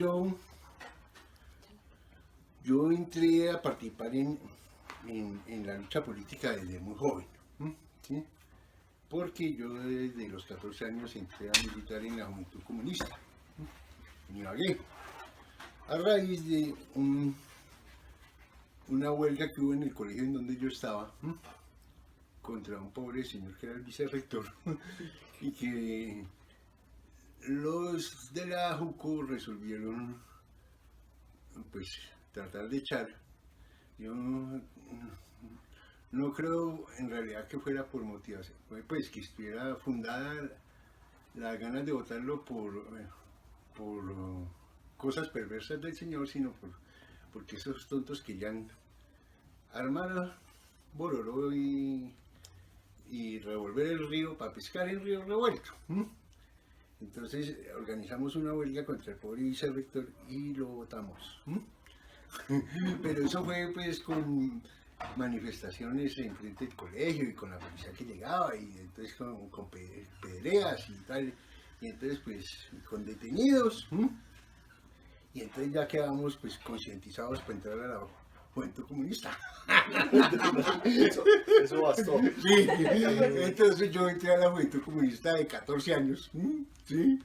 Yo, yo entré a participar en la lucha política desde muy joven, ¿sí? Porque yo desde los 14 años entré a militar en la Juventud Comunista, en Ibagué, a raíz de una huelga que hubo en el colegio en donde yo estaba, contra un pobre señor que era el vicerrector, y que los de la JUCO resolvieron pues tratar de echar. Yo no creo en realidad que fuera por motivación, pues que estuviera fundada las ganas de votarlo por cosas perversas del señor, sino porque esos tontos querían armar bororó y revolver el río para pescar el río revuelto. Entonces organizamos una huelga contra el pobre vicerrector y lo votamos. Pero eso fue pues con manifestaciones en frente del colegio y con la policía que llegaba y entonces con pedreas y tal, y entonces pues con detenidos, y entonces ya quedamos pues concientizados para entrar a la Juventud Comunista. Eso bastó. Sí, entonces yo entré a la Juventud Comunista de 14 años, ¿sí?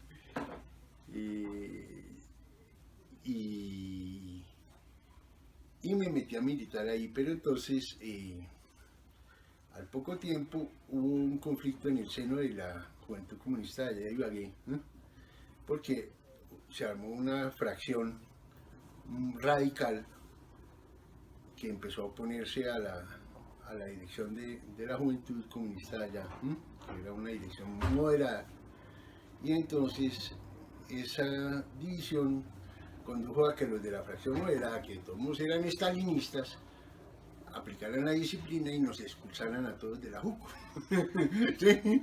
Y me metí a militar ahí, pero entonces al poco tiempo hubo un conflicto en el seno de la Juventud Comunista de allá de Ibagué, porque se armó una fracción radical que empezó a oponerse a la dirección de la Juventud Comunista de allá, que era una dirección muy moderada, y entonces esa división condujo a que los de la fracción moderada, que todos eran estalinistas, aplicaran la disciplina y nos expulsaran a todos de la JUCO. ¿Sí?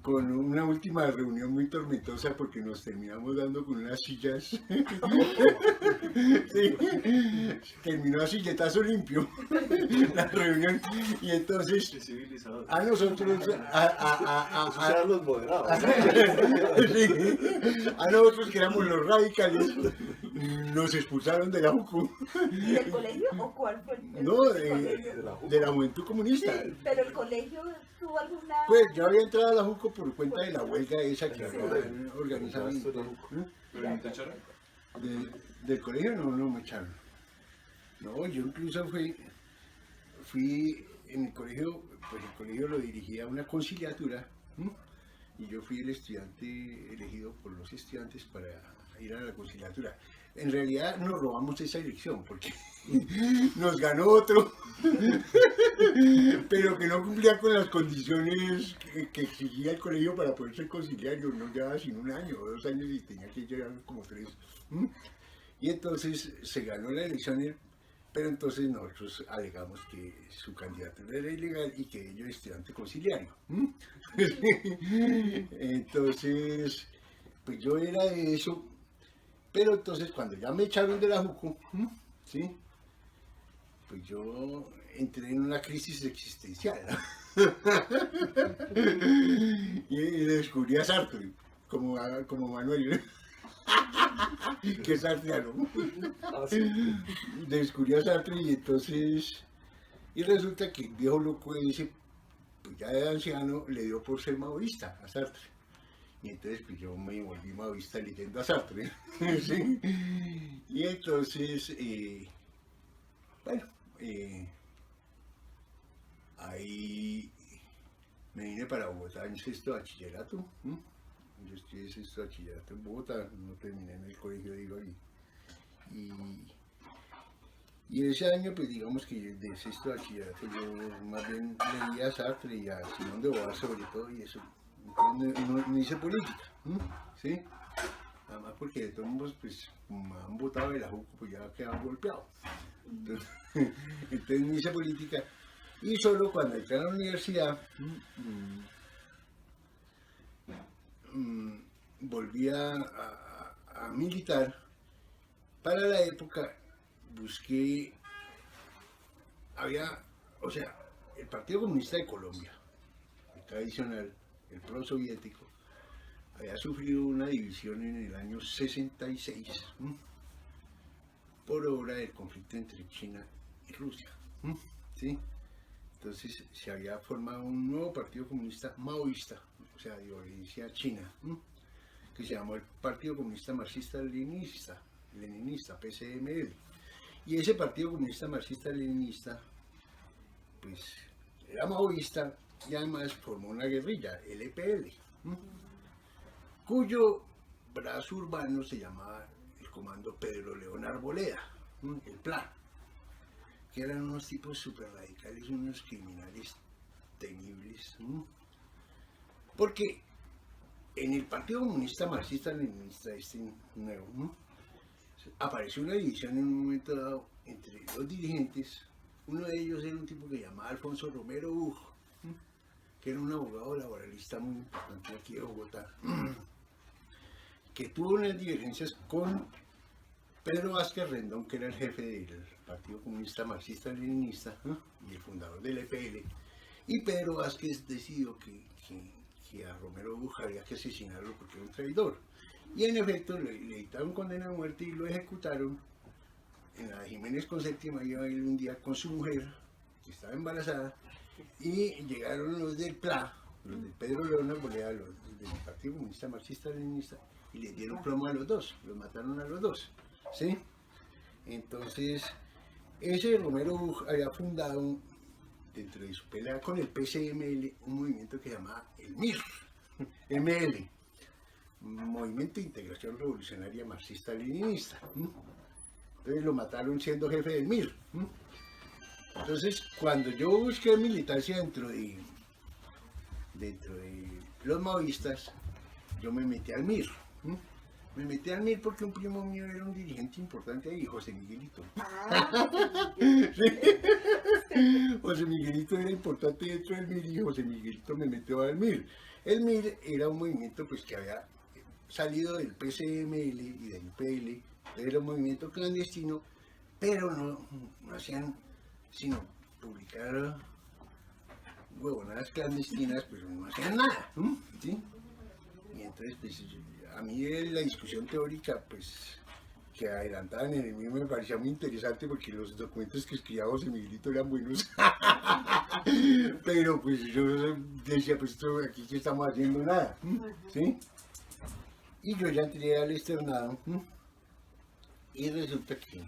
Con una última reunión muy tormentosa porque nos terminamos dando con unas sillas. Sí. Terminó a silletazo limpio la reunión y entonces a nosotros a los moderados. Sí, a nosotros que éramos los radicales nos expulsaron de la JUCO. ¿Del colegio o cuál fue el No, colegio? de la Juventud Comunista. Sí, pero el colegio tuvo alguna... Pues yo había entrado a la JUCO por cuenta de la huelga esa que habían organizado. ¿Pero no te echaron? Del colegio no me echaron. No, yo incluso fui en el colegio, pues el colegio lo dirigía una conciliatura, y yo fui el estudiante elegido por los estudiantes para ir a la conciliatura. En realidad nos robamos esa elección porque nos ganó otro, pero que no cumplía con las condiciones que exigía el colegio para poder ser conciliario. No llevaba sin 1 año o 2 años y tenía que llegar como 3. Y entonces se ganó la elección, pero entonces nosotros alegamos que su candidatura era ilegal y que ellos estudiante conciliario. Entonces, pues yo era de eso. Pero entonces cuando ya me echaron de la JUCO, ¿sí? Pues yo entré en una crisis existencial. Y descubrí a Sartre, como Manuel, que es sartriano. Descubrí a Sartre y entonces, y resulta que el viejo loco ese, pues ya de anciano, le dio por ser maoísta a Sartre. Y entonces pues yo me volví maoísta leyendo a Sartre. ¿Sí? Y entonces, bueno, ahí me vine para Bogotá en 6º de bachillerato. Yo estudié 6º de bachillerato en Bogotá, no terminé en el colegio de Ibagué. Y ese año, pues digamos que de 6º de bachillerato yo más bien leía a Sartre y a Simón de Beauvoir sobre todo y eso. No hice política, ¿sí? Además porque de todos modos, pues, como me han votado de la JUCO, pues ya quedaban golpeados. Entonces no hice política. Y solo cuando entré a la universidad, volví a militar. Para la época busqué, o sea, el Partido Comunista de Colombia, el tradicional, el pro-soviético, había sufrido una división en el año 66 por obra del conflicto entre China y Rusia. ¿Sí? Entonces se había formado un nuevo partido comunista maoísta, o sea, de obediencia china, que se llamó el Partido Comunista Marxista-Leninista, PCML. Y ese Partido Comunista Marxista-Leninista, pues, era maoísta y además formó una guerrilla, el EPL, cuyo brazo urbano se llamaba el Comando Pedro León Arboleda, el PLA, que eran unos tipos súper radicales, unos criminales temibles, porque en el Partido Comunista Marxista-Leninista, este nuevo, apareció una división en un momento dado entre los dirigentes. Uno de ellos era un tipo que se llamaba Alfonso Romero Uf, que era un abogado laboralista muy importante aquí de Bogotá, que tuvo unas divergencias con Pedro Vázquez Rendón, que era el jefe del Partido Comunista Marxista-Leninista y el fundador del EPL, y Pedro Vázquez decidió que a Romero Uf había que asesinarlo porque era un traidor. Y en efecto le dictaron condena de muerte y lo ejecutaron en la de Jiménez con Séptima. Iba a ir un día con su mujer, que estaba embarazada, y llegaron los del PLA, los de Pedro León Arboleda, los del Partido Comunista Marxista-Leninista, y les dieron plomo a los dos, los mataron a los dos, ¿sí? Entonces, ese Romero había fundado, dentro de su pelea con el PCML, un movimiento que se llamaba el MIR, ML, Movimiento de Integración Revolucionaria Marxista-Leninista. Entonces lo mataron siendo jefe del MIR. Entonces, cuando yo busqué militancia dentro de los maoístas, yo me metí al MIR. Me metí al MIR porque un primo mío era un dirigente importante ahí, José Miguelito. José Miguelito era importante dentro del MIR y José Miguelito me metió al MIR. El MIR era un movimiento pues que había salido del PCML y del UPL, era un movimiento clandestino, pero no hacían sino publicar huevonadas clandestinas, pero no hacían nada, ¿sí? Y entonces, pues, a mí la discusión teórica, pues, que adelantaban en el mío me parecía muy interesante porque los documentos que escribía José Miguelito eran buenos. Pero pues yo decía, pues esto aquí que estamos haciendo nada, ¿sí? Y yo ya entré al externado, y resulta que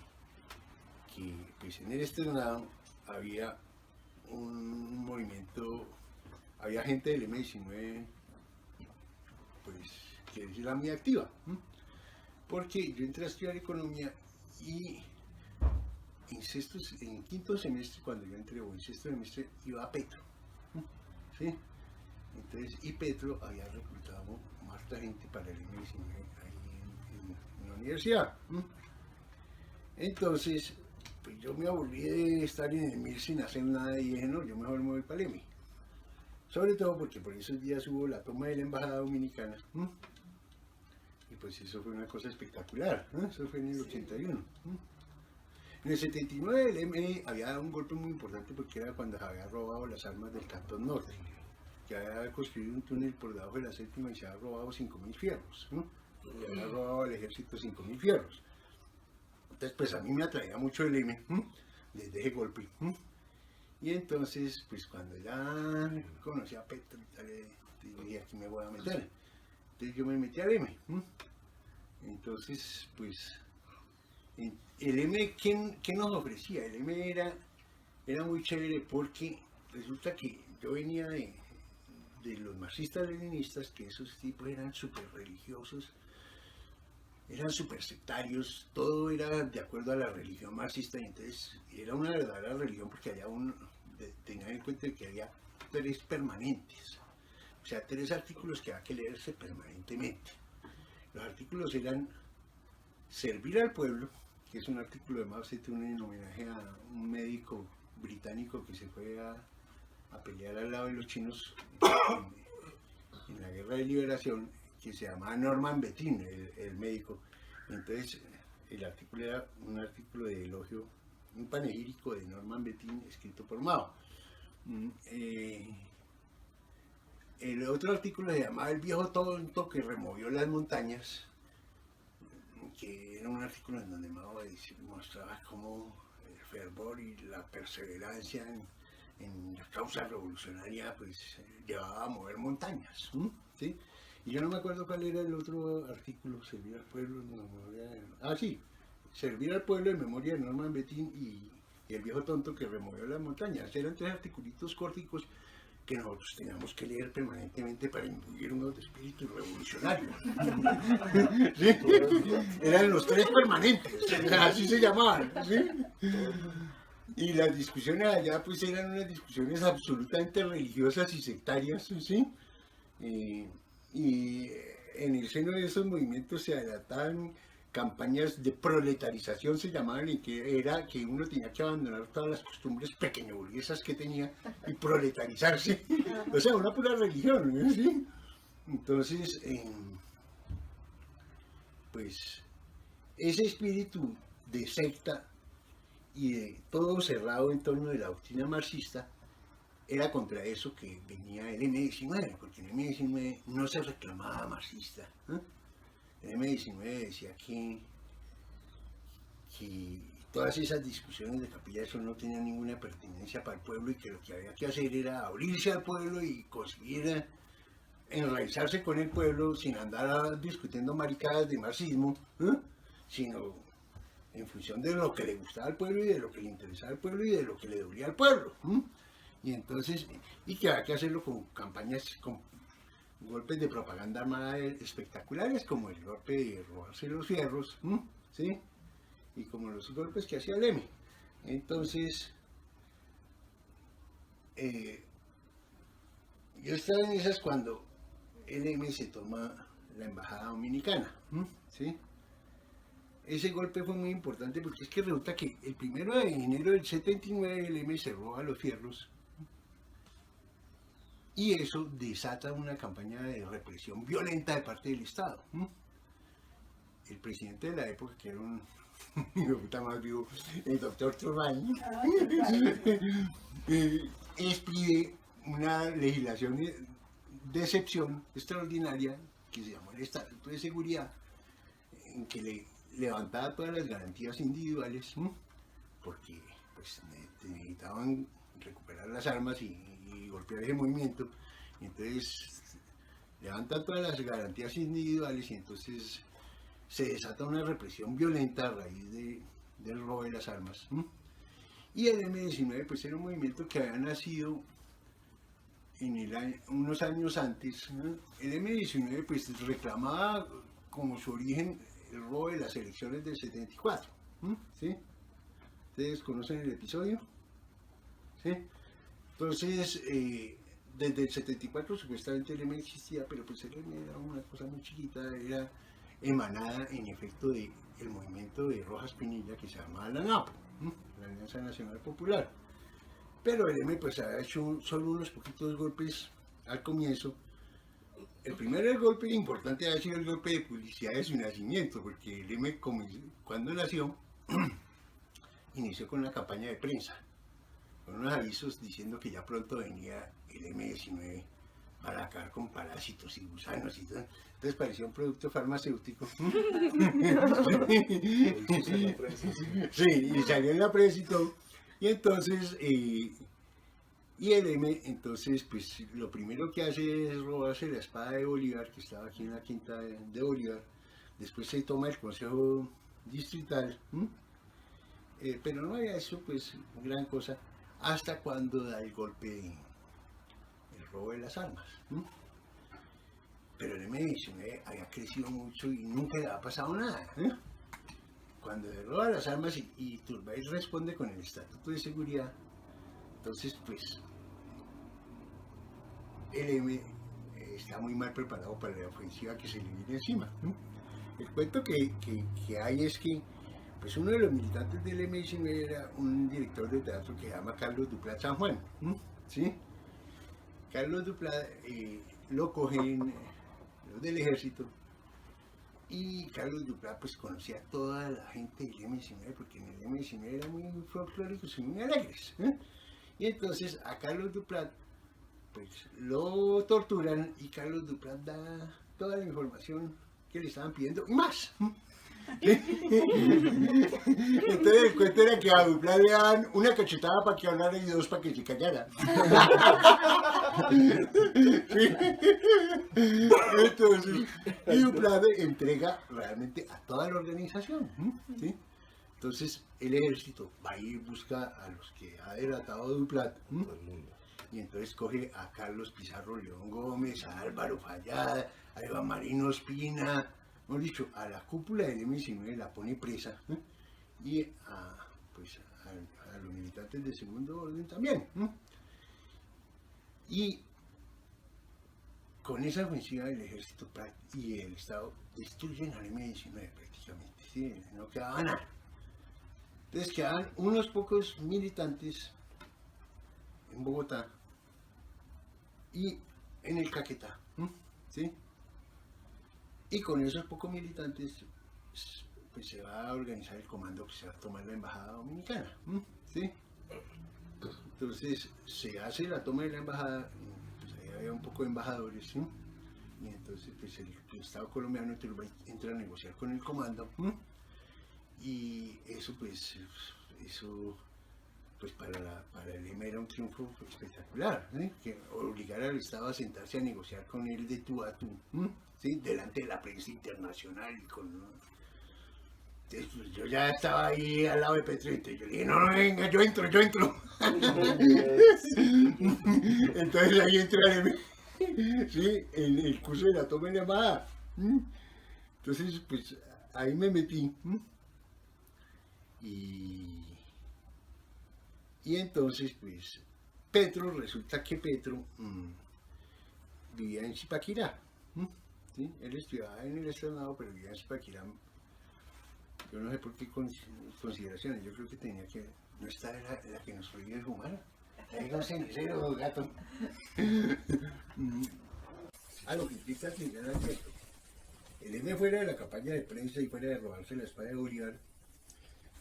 pues en el externado había un movimiento, había gente del M19, pues, que era muy activa, porque yo entré a estudiar economía y en quinto semestre, cuando yo entré, o en sexto semestre, iba a Petro, ¿sí? Entonces, y Petro había reclutado harta gente para el M19 ahí en la universidad. Entonces, pues yo me aburrí de estar en el MIR sin hacer nada y dije, no, yo mejor me voy para el EMI. Sobre todo porque por esos días hubo la toma de la embajada dominicana. Y pues eso fue una cosa espectacular, eso fue en el 81. En el 79 el EMI había dado un golpe muy importante porque era cuando se había robado las armas del Cantón Norte, que había construido un túnel por debajo de la Séptima y se había robado 5.000 fierros, y había robado al ejército 5.000 fierros. Entonces pues a mí me atraía mucho el EMI desde ese golpe. Y entonces pues cuando ya conocí a Petro y tal, dije, aquí me voy a meter. Entonces yo me metí al EMI. Entonces pues el EMI, ¿qué nos ofrecía? El EMI era muy chévere porque resulta que yo venía de los marxistas-leninistas, que esos tipos eran súper religiosos, eran súper sectarios, todo era de acuerdo a la religión marxista, y entonces era una verdadera religión porque tenían en cuenta que había 3 permanentes, o sea, 3 artículos que había que leerse permanentemente. Los artículos eran servir al pueblo, que es un artículo de Mao Zedong en homenaje a un médico británico que se fue a pelear al lado de los chinos en la guerra de liberación, que se llamaba Norman Bettin, el médico. Entonces el artículo era un artículo de elogio, un panegírico de Norman Bettin escrito por Mao. el otro artículo se llamaba El viejo tonto que removió las montañas, que era un artículo en donde Mao mostraba cómo el fervor y la perseverancia en la causa revolucionaria pues llevaba a mover montañas, ¿sí? Y yo no me acuerdo cuál era el otro artículo, Servir al pueblo en memoria de... sí, Servir al pueblo en memoria de Norman Bettin y El viejo tonto que removió las montañas. Eran 3 articulitos corticos que nosotros teníamos que leer permanentemente para imbuirnos de espíritu revolucionario. ¿Sí? Eran los 3 permanentes, así se llamaban, ¿sí? Y las discusiones allá pues eran unas discusiones absolutamente religiosas y sectarias, ¿sí? Y en el seno de esos movimientos se adaptaban campañas de proletarización, se llamaban, y que era que uno tenía que abandonar todas las costumbres pequeño burguesas que tenía y proletarizarse. O sea, una pura religión, ¿no? ¿Sí? Entonces, pues, ese espíritu de secta y de todo cerrado en torno de la doctrina marxista era contra eso que venía el M19, porque el M19 no se reclamaba marxista, ¿eh? El M19 decía que todas esas discusiones de Capilla del Sol no tenían ninguna pertinencia para el pueblo y que lo que había que hacer era abrirse al pueblo y conseguir enraizarse con el pueblo sin andar discutiendo maricadas de marxismo, sino en función de lo que le gustaba al pueblo y de lo que le interesaba al pueblo y de lo que le dolía al pueblo. Y entonces, y que había que hacerlo con campañas, con golpes de propaganda armada espectaculares, como el golpe de robarse los fierros, ¿sí? Y como los golpes que hacía el M. Entonces, yo estaba en esas cuando el M se toma la embajada dominicana, ¿sí? Ese golpe fue muy importante porque es que resulta que el 1 de enero del 79 el M se roba los fierros. Y eso desata una campaña de represión violenta de parte del Estado. El presidente de la época, que era un puta más vivo, el doctor Turbain, expide una legislación de excepción extraordinaria que se llamó el Estatuto de Seguridad, en que le levantaba todas las garantías individuales, porque pues, necesitaban recuperar las armas y golpear ese movimiento, y entonces levantan todas las garantías individuales y entonces se desata una represión violenta a raíz del robo de las armas. Y el M19 pues era un movimiento que había nacido en unos años antes. El M19 pues reclamaba como su origen el robo de las elecciones del 74. ¿Sí? ¿Ustedes conocen el episodio? ¿Sí? Entonces, desde el 74 supuestamente el M existía, pero pues el M era una cosa muy chiquita, era emanada en efecto del movimiento de Rojas Pinilla que se llamaba la NAPO, la Alianza Nacional Popular. Pero el M pues había hecho solo unos poquitos golpes al comienzo. El primer golpe importante había sido el golpe de publicidad de su nacimiento, porque el M cuando nació inició con una campaña de prensa, con unos avisos diciendo que ya pronto venía el M19 para acabar con parásitos y gusanos y todo. Entonces parecía un producto farmacéutico. Sí, y salió en la prensa y todo. Y entonces, y el M, entonces, pues lo primero que hace es robarse la espada de Bolívar, que estaba aquí en la quinta de Bolívar. Después se toma el Consejo Distrital, pero no había eso, pues, gran cosa, hasta cuando da el golpe, el robo de las armas. Pero el M19 había crecido mucho y nunca le había pasado nada. Cuando se roba las armas y Turbay responde con el Estatuto de Seguridad, entonces pues el M está muy mal preparado para la ofensiva que se le viene encima. El cuento que hay es que pues uno de los militantes del M19 era un director de teatro que se llama Carlos Duplat San Juan, ¿sí? Carlos Duplat lo cogen los del ejército y Carlos Duplat pues conocía a toda la gente del M19 porque en el M19 eran muy folclóricos y muy alegres, y entonces a Carlos Duplat pues lo torturan y Carlos Duprat da toda la información que le estaban pidiendo y más. Entonces el cuento era que a Duprat le daban una cachetada para que hablara y dos para que se callara. Sí. Entonces, y Duprat entrega realmente a toda la organización. ¿Sí? Entonces el ejército va y busca a los que ha delatado Duprat. Todo el mundo. Y entonces coge a Carlos Pizarro León Gómez, a Álvaro Fallada, a Iván Marino Ospina, hemos dicho, a la cúpula del M-19 la pone presa, y a los militantes de segundo orden también. Y con esa ofensiva el ejército y el Estado destruyen al M-19 prácticamente, ¿sí? No quedaba nada. Entonces quedaban unos pocos militantes en Bogotá y en el Caquetá, ¿sí? Y con esos pocos militantes pues se va a organizar el comando que se va a tomar la embajada dominicana, ¿sí? Entonces se hace la toma de la embajada, pues ahí había un poco de embajadores, ¿sí? Y entonces pues el Estado colombiano entra a negociar con el comando, y eso pues para el EMA era un triunfo espectacular, ¿sí? Que obligara al Estado a sentarse a negociar con él de tú a tú, ¿sí? Delante de la prensa internacional y con... Entonces, pues, yo ya estaba ahí al lado de Petro, entonces yo le dije, no, venga, yo entro. Entonces ahí entré al EMA, ¿sí? En el curso de la toma de la embajada. Entonces pues ahí me metí, y entonces pues resulta que Petro vivía en Zipaquirá, ¿sí? Él estudiaba en el externado, pero vivía en Zipaquirá. Yo no sé por qué consideraciones, yo creo que tenía que, no está la que nos prohíbe fumar. Ahí no cenicero, gato. Lo que implica que ya era cierto. El M, fuera de la campaña de prensa y fuera de robarse la espada de Bolívar,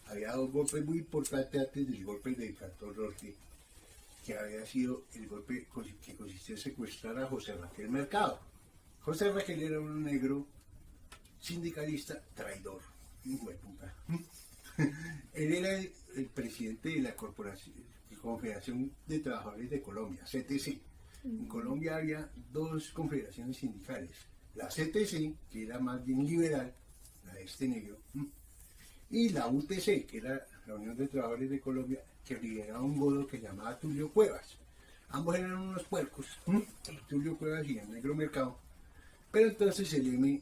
había dos golpes muy importantes antes del golpe del Cantón Norte, que había sido el golpe que consistía en secuestrar a José Raquel Mercado. José Raquel era un negro sindicalista traidor, hijo de puta. Él era el presidente de la Confederación de Trabajadores de Colombia, CTC. En Colombia había dos confederaciones sindicales, la CTC, que era más bien liberal, la de este negro, y la UTC, que era la Unión de Trabajadores de Colombia, que lideraba un godo que llamaba Tulio Cuevas. Ambos eran unos puercos, Tulio Cuevas y el negro Mercado. Pero entonces el M,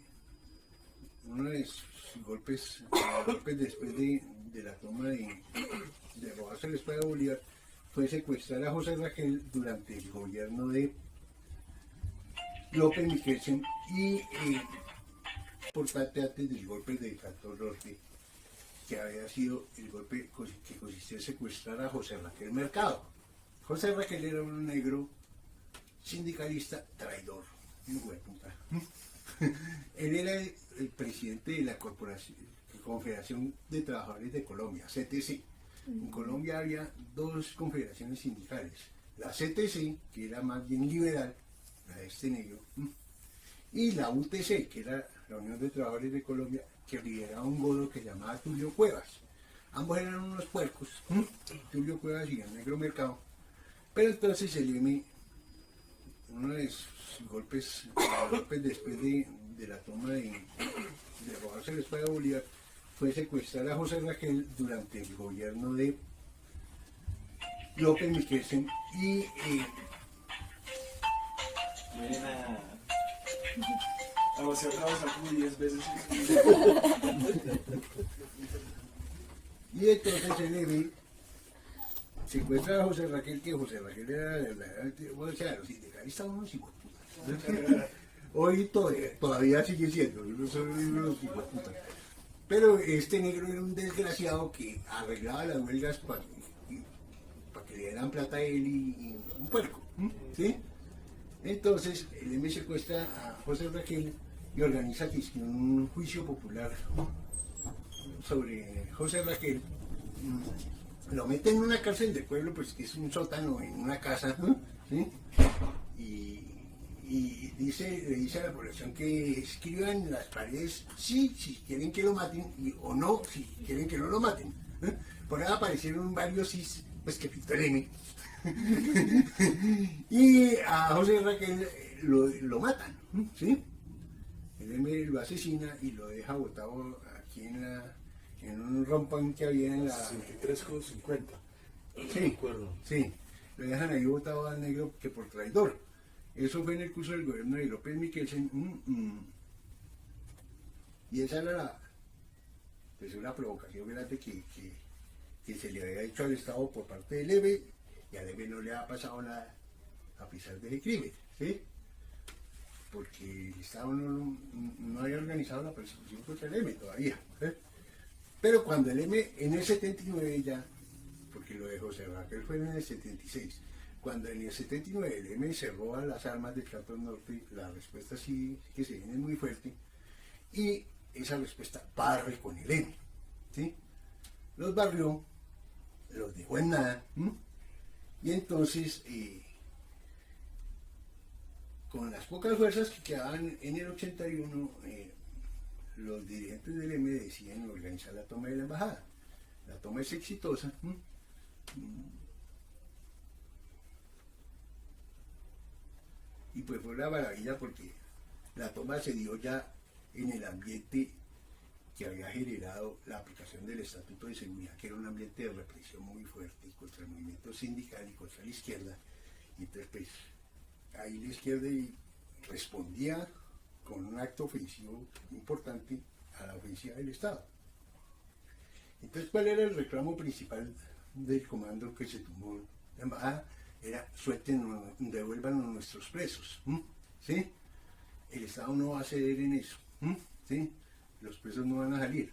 uno de sus golpes después de la toma de robarse la espada de Bolívar, fue secuestrar a José Raquel durante el gobierno de López Michelsen y por parte antes del golpe del Cantón Norte, que había sido el golpe que consistía en secuestrar a José Raquel Mercado. José Raquel era un negro sindicalista traidor, hijo de puta. Él era el presidente de la Confederación de Trabajadores de Colombia, CTC. En Colombia había dos confederaciones sindicales, la CTC, que era más bien liberal, la de este negro, y la UTC, que era la Unión de Trabajadores de Colombia, que lideraba un godo que llamaba Tulio Cuevas. Ambos eran unos puercos, Tulio Cuevas y el negro Mercado. Pero entonces el M, uno de sus golpes después de la toma de robarse la espada de Bolívar, fue secuestrar a José Raquel durante el gobierno de López Michelsen y Miren a você atravesar como 10 veces. y entonces el M secuestra a José Raquel, que José Raquel era o sea, los sindicalistas unos hijueputas. Hoy todavía sigue siendo, no son unos hijueputas. Pero este negro era un desgraciado que arreglaba las huelgas para que le dieran plata a él y un puerco, ¿sí? Entonces el M secuestra a José Raquel y organiza un juicio popular sobre José Raquel. Lo meten en una cárcel de pueblo, pues que es un sótano en una casa, ¿sí? y le dice a la población que escriban en las paredes sí, si quieren que lo maten, o no, si quieren que no lo maten. Por ahí aparecieron varios sí, pues que pintó el M. Y a José Raquel lo matan, ¿sí? El M lo asesina y lo deja botado aquí en un rompón que había en la... 63,50. Sí, Me acuerdo. sí, lo dejan ahí botado al negro que por traidor. Eso fue en el curso del gobierno de López Michelsen. Y esa era pues una provocación grande que se le había hecho al Estado por parte del EVE, y al EVE no le ha pasado nada a pesar del crimen, ¿sí? Porque el Estado no había organizado la persecución contra el EVE todavía. Pero cuando el EVE en el 79 ya, porque lo de José Raquel fue en el 76, cuando en el 79 el EME se roba las armas del Cantón Norte, la respuesta sí que se viene muy fuerte, y esa respuesta barre con el EME, ¿sí? Los barrió, los dejó en nada, y entonces, con las pocas fuerzas que quedaban en el 81, los dirigentes del EME deciden organizar la toma de la embajada. La toma es exitosa. Y pues fue una maravilla porque la toma se dio ya en el ambiente que había generado la aplicación del Estatuto de Seguridad, que era un ambiente de represión muy fuerte contra el movimiento sindical y contra la izquierda. Y entonces pues ahí la izquierda respondía con un acto ofensivo importante a la ofensiva del Estado. Entonces, ¿cuál era el reclamo principal del comando que se tomó la embajada? Era: suelten, devuélvanos nuestros presos, ¿sí? El Estado no va a ceder en eso, ¿sí? Los presos no van a salir.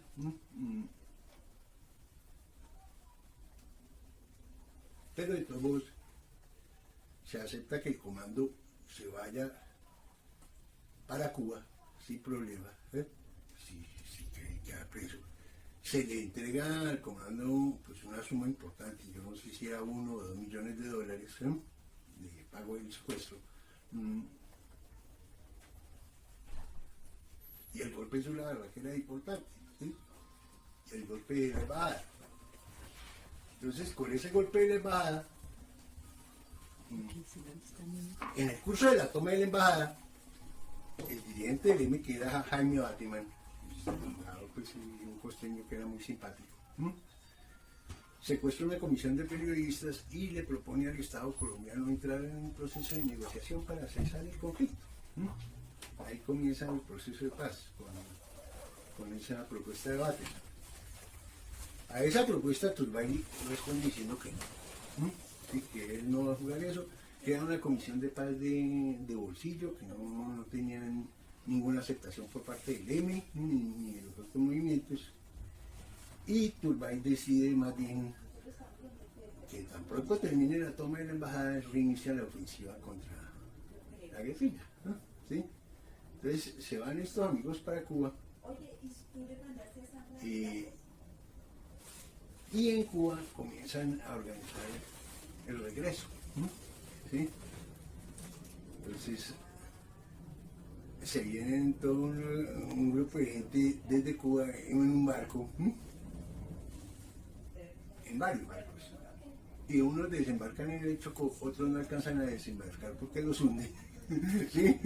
Pero de todos modos, se acepta que el comando se vaya para Cuba sin problema, si queda preso. Se le entrega al comando pues una suma importante, yo no sé si era $1 o $2 millones de pago del secuestro. Y el golpe es la verdad que era importante, ¿sí? Y el golpe de la embajada. Entonces, con ese golpe de la embajada, en el curso de la toma de la embajada, el dirigente del M, que era Jaime Bateman, pues, un costeño que era muy simpático, secuestra una comisión de periodistas y le propone al Estado colombiano entrar en un proceso de negociación para cesar el conflicto. Ahí comienza el proceso de paz con esa propuesta de Bateman. A esa propuesta Turbay responde diciendo que no, ¿sí? Que él no va a jugar eso, que era una comisión de paz de bolsillo, que no tenían ninguna aceptación por parte del M ni de los otros movimientos, y Turbay decide más bien que tan pronto termine la toma de la embajada reinicia la ofensiva contra la guerrilla, ¿sí? Entonces se van estos amigos para Cuba, y en Cuba comienzan a organizar el regreso, ¿sí? Entonces se vienen todo un grupo de gente desde Cuba en un barco, en varios barcos, y unos desembarcan en el Chocó, otros no alcanzan a desembarcar porque los hunden, ¿sí?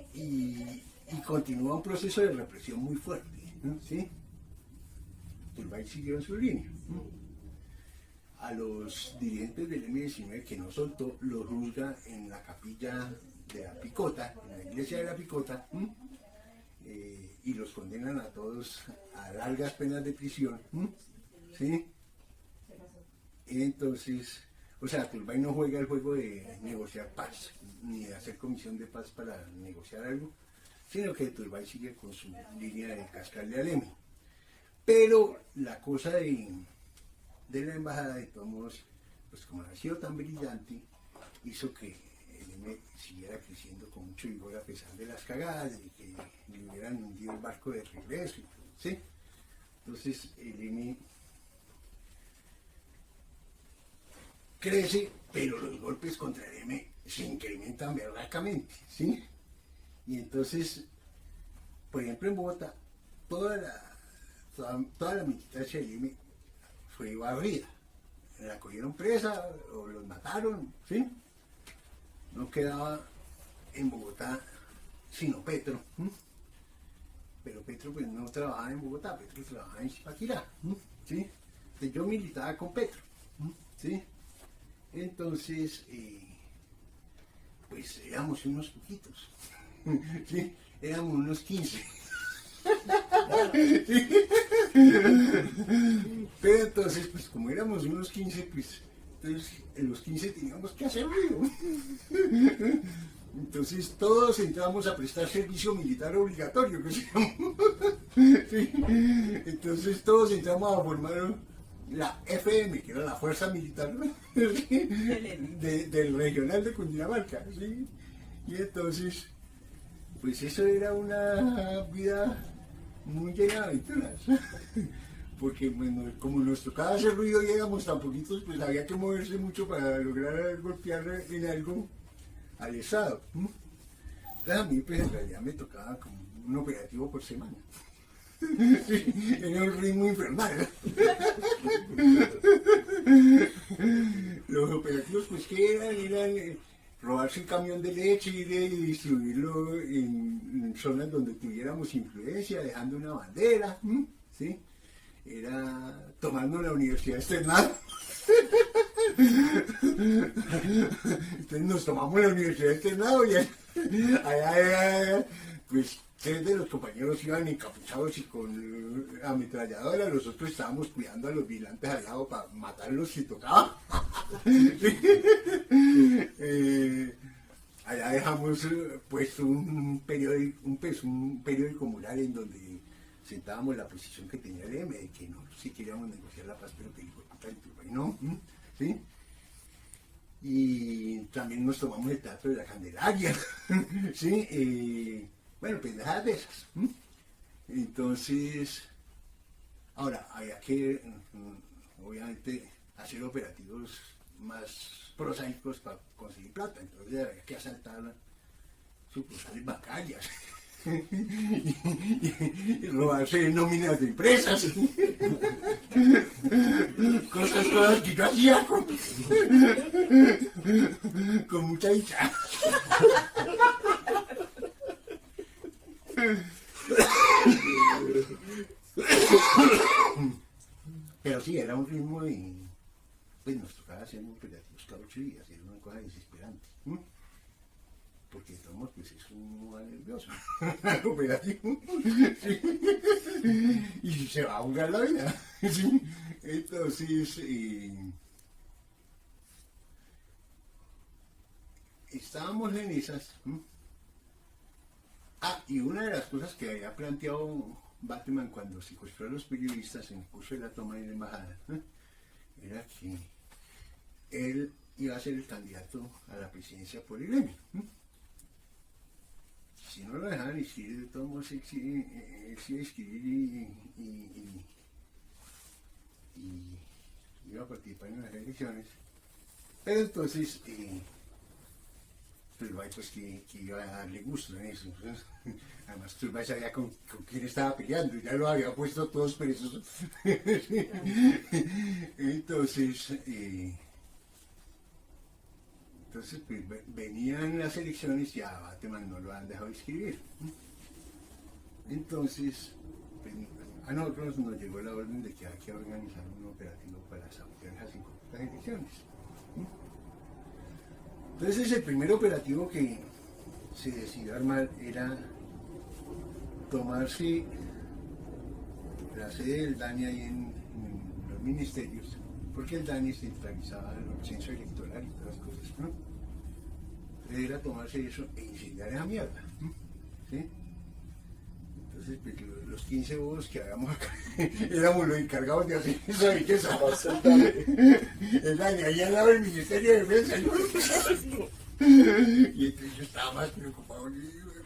Y continúa un proceso de represión muy fuerte, ¿sí? Turbay siguió en su línea. A los dirigentes del M-19 que no soltó, los juzga en la capilla de la Picota, en la iglesia de la Picota, y los condenan a todos a largas penas de prisión, ¿sí? Entonces, o sea, Turbay no juega el juego de negociar paz, ni de hacer comisión de paz para negociar algo, sino que Turbay sigue con su línea de cascarle al M. Pero la cosa de la embajada, de todos modos, pues como ha sido tan brillante, hizo que el M siguiera creciendo con mucho vigor a pesar de las cagadas, de que le hubieran hundido el barco de regreso, ¿sí? Entonces el M crece, pero los golpes contra el M se incrementan verdaderamente, ¿sí? Y entonces, por ejemplo, en Bogotá, toda la militancia del M fue barrida. La cogieron presa o los mataron, ¿sí? No quedaba en Bogotá sino Petro, ¿sí? Pero Petro pues no trabajaba en Bogotá, Petro trabajaba en Zipaquirá, ¿sí? Entonces, yo militaba con Petro, ¿sí? Entonces, pues éramos unos poquitos, ¿sí? Éramos unos 15. ¿Sí? Pero entonces, pues como éramos unos 15, pues entonces en los 15 teníamos que hacer ruido. Entonces todos entramos a prestar servicio militar obligatorio, que se llama. ¿Sí? Entonces todos entramos a formar la FM, que era la fuerza militar, ¿sí? Del regional de Cundinamarca, ¿sí? Y entonces, pues eso era una vida muy llena de aventuras. Porque bueno, como nos tocaba hacer ruido y éramos tan poquitos, pues había que moverse mucho para lograr golpear en algo al Estado. Entonces a mí pues en realidad me tocaba como un operativo por semana. Sí, era un ritmo infernal. Los operativos pues que eran robarse un camión de leche y distribuirlo en zonas donde tuviéramos influencia, dejando una bandera, ¿sí? Era tomarnos la universidad externada. Entonces nos tomamos la universidad externada y allá, pues 3 de los compañeros iban encapuchados y con ametralladora, los otros estábamos cuidando a los vigilantes al lado para matarlos si tocaba. Allá dejamos puesto un periódico mural en donde sentábamos la posición que tenía el M, de que no, sí queríamos negociar la paz, pero que el hijo de puta no, ¿sí? Y también nos tomamos el Teatro de la Candelaria, ¿sí? Bueno, pendejadas de esas. Entonces, ahora, había que, obviamente, hacer operativos más prosaicos para conseguir plata, entonces había que asaltar sucursales bancarias. Y robarse nóminas de empresas, cosas que yo hacía con mucha dicha. Pero sí, era un ritmo y pues nos tocaba hacer operativos cada 8 días, era una cosa desesperante. Porque estamos, pues es un lugar nervioso, operativo, ¿sí? Y se va a jugar la vida, ¿sí? Entonces, estábamos en esas. Y una de las cosas que había planteado Batman cuando secuestró a los periodistas en el curso de la toma de la embajada, era que él iba a ser el candidato a la presidencia por el gremio. Si no lo dejaban escribir, de todos modos él sí iba a escribir y iba a participar en las elecciones. Pero entonces, Turbay pues que iba a darle gusto en eso. Además Turbay sabía con quién estaba peleando, ya lo había puesto todos presos. Entonces, pues, venían las elecciones y a Bateman no lo han dejado escribir. Entonces, pues, a nosotros nos llegó la orden de que hay que organizar un operativo para sabotear las incorrectas elecciones. Entonces, el primer operativo que se decidió armar era tomarse la sede del DANI ahí en los ministerios, porque el DANI centralizaba el censo electoral y todas las cosas, ¿no? Era tomarse eso e incendiar esa mierda, ¿sí? Entonces, pues, los 15 bobos que habíamos acá, éramos los encargados de hacer esa belleza. El DANI, ahí al lado del Ministerio de Defensa. Y entonces yo estaba más preocupado,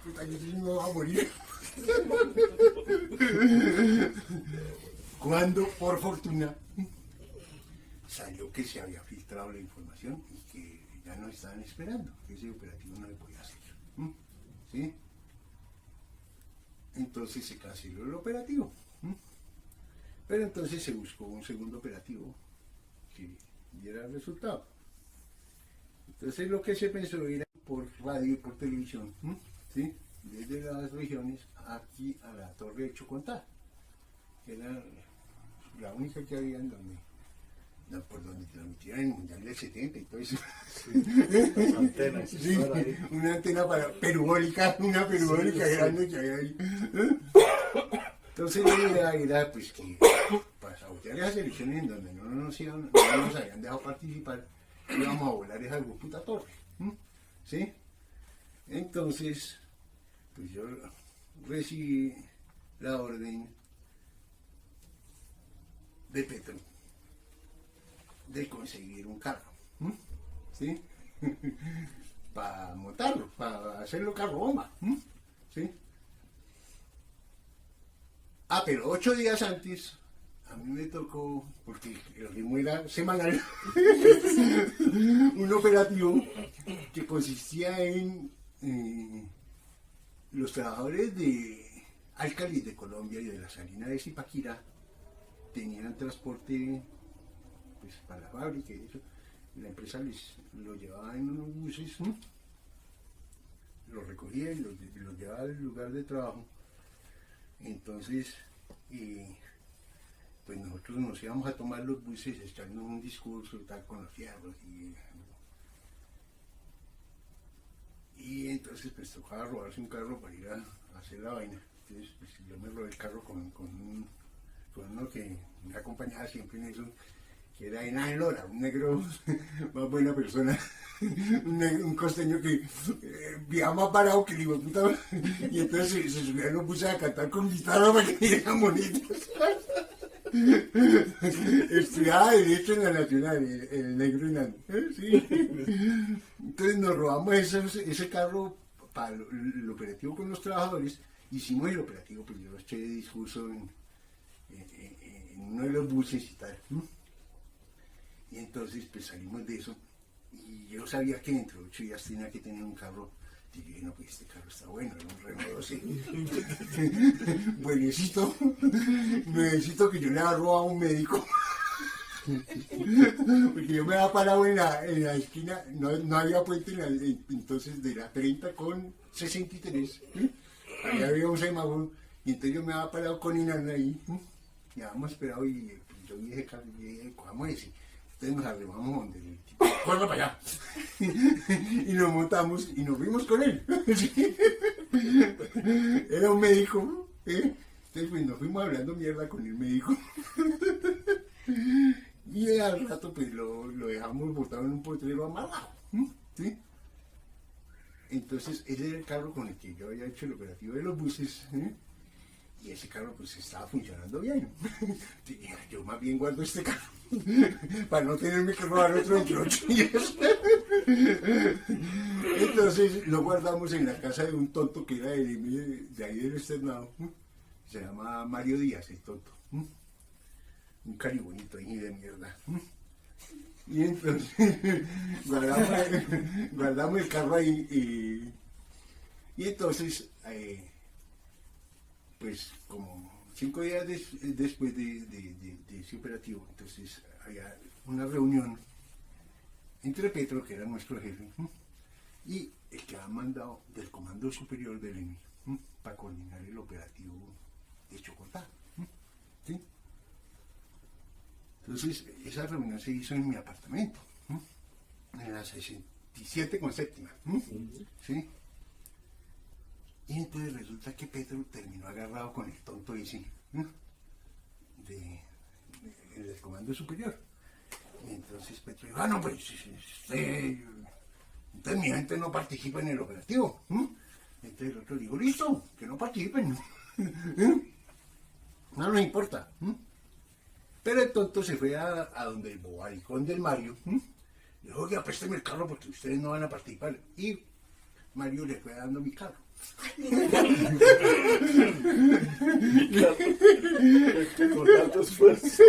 puta, que si no va a morir. Cuando, por fortuna, salió que se había filtrado la información y que ya nos estaban esperando, que ese operativo no le podía hacer. ¿Sí? Entonces se canceló el operativo. Pero entonces se buscó un segundo operativo que diera resultado. Entonces lo que se pensó era por radio y por televisión, ¿sí? Desde las regiones aquí a la Torre de Chocontá, que era la única que había en donde, no, por donde transmitían el Mundial del 70 y todo eso. Sí, las antenas. Sí, una antena perubólica, una perubólica grande que había ahí. Entonces la idea era pues que para sabotear esas elecciones en donde no nos habían dejado participar, íbamos a volar esa puta torre. ¿Sí? Entonces, pues yo recibí la orden de Petro de conseguir un carro. ¿Sí? Para montarlo, para hacerlo carro bomba. ¿Sí? Ah, pero 8 días antes, a mí me tocó, porque el ritmo era semanal, un operativo que consistía en los trabajadores de Álcalis de Colombia y de la Salina de Zipaquirá tenían transporte pues, para la fábrica y eso. La empresa lo llevaba en unos buses, los recogía y los llevaba al lugar de trabajo. Entonces, pues nosotros nos íbamos a tomar los buses echando un discurso tal con los fierros y entonces pues tocaba robarse un carro para ir a hacer la vaina. Entonces pues, yo me robé el carro con uno que me acompañaba siempre en eso, que era Enan Lora, un negro más buena persona, un costeño que viajaba más parado que el hijo de puta, y entonces se subían los buses a cantar con guitarra para que eran bonitos. Estudiaba Derecho en la Nacional, el negro Enan. Sí. Entonces nos robamos ese carro para el operativo con los trabajadores. Hicimos el operativo, pues yo eché discurso en uno de los buses y tal. Y entonces pues salimos de eso y yo sabía que dentro de 8 días tenía que tener un carro. Dije, no, pues este carro está bueno, era un Renault 12. Buenecito. Necesito que yo le haga robo a un médico. Porque yo me había parado en la esquina, no había puente entonces de la 30 con 63. Ahí había un semáforo y entonces yo me había parado con Inanna ahí. Ya habíamos esperado y yo dije, cojamos ese. Entonces nos arrimamos donde el tipo, corra para allá. Y nos montamos y nos fuimos con él. Era un médico. Entonces pues, nos fuimos hablando mierda con el médico. Y al rato pues lo dejamos botado en un potrero amarrado. ¿Sí? Entonces ese era el carro con el que yo había hecho el operativo de los buses. Y ese carro pues estaba funcionando bien. Yo más bien guardo este carro para no tenerme que robar otro entre 8 días. Entonces lo guardamos en la casa de un tonto que era de ahí del externado. Se llama Mario Díaz, el tonto. Un caribonito ahí de mierda. Y entonces guardamos el carro ahí y entonces pues como 5 días después de ese operativo, entonces había una reunión entre Petro, que era nuestro jefe, y el que ha mandado del Comando Superior del ENI para coordinar el operativo de Chocontá. ¿Sí? Entonces esa reunión se hizo en mi apartamento, en la 67 con séptima. ¿Sí? Y entonces resulta que Petro terminó agarrado con el tonto ese del Comando Superior. Y entonces Petro dijo, no, pues entonces mi gente no participa en el operativo. Entonces el otro dijo, listo, que no participen. No nos importa. Pero el tonto se fue a donde el bobaricón del Mario. Le dijo, oiga, présteme el carro porque ustedes no van a participar. Y Mario le fue dando mi carro. Con tanto esfuerzo.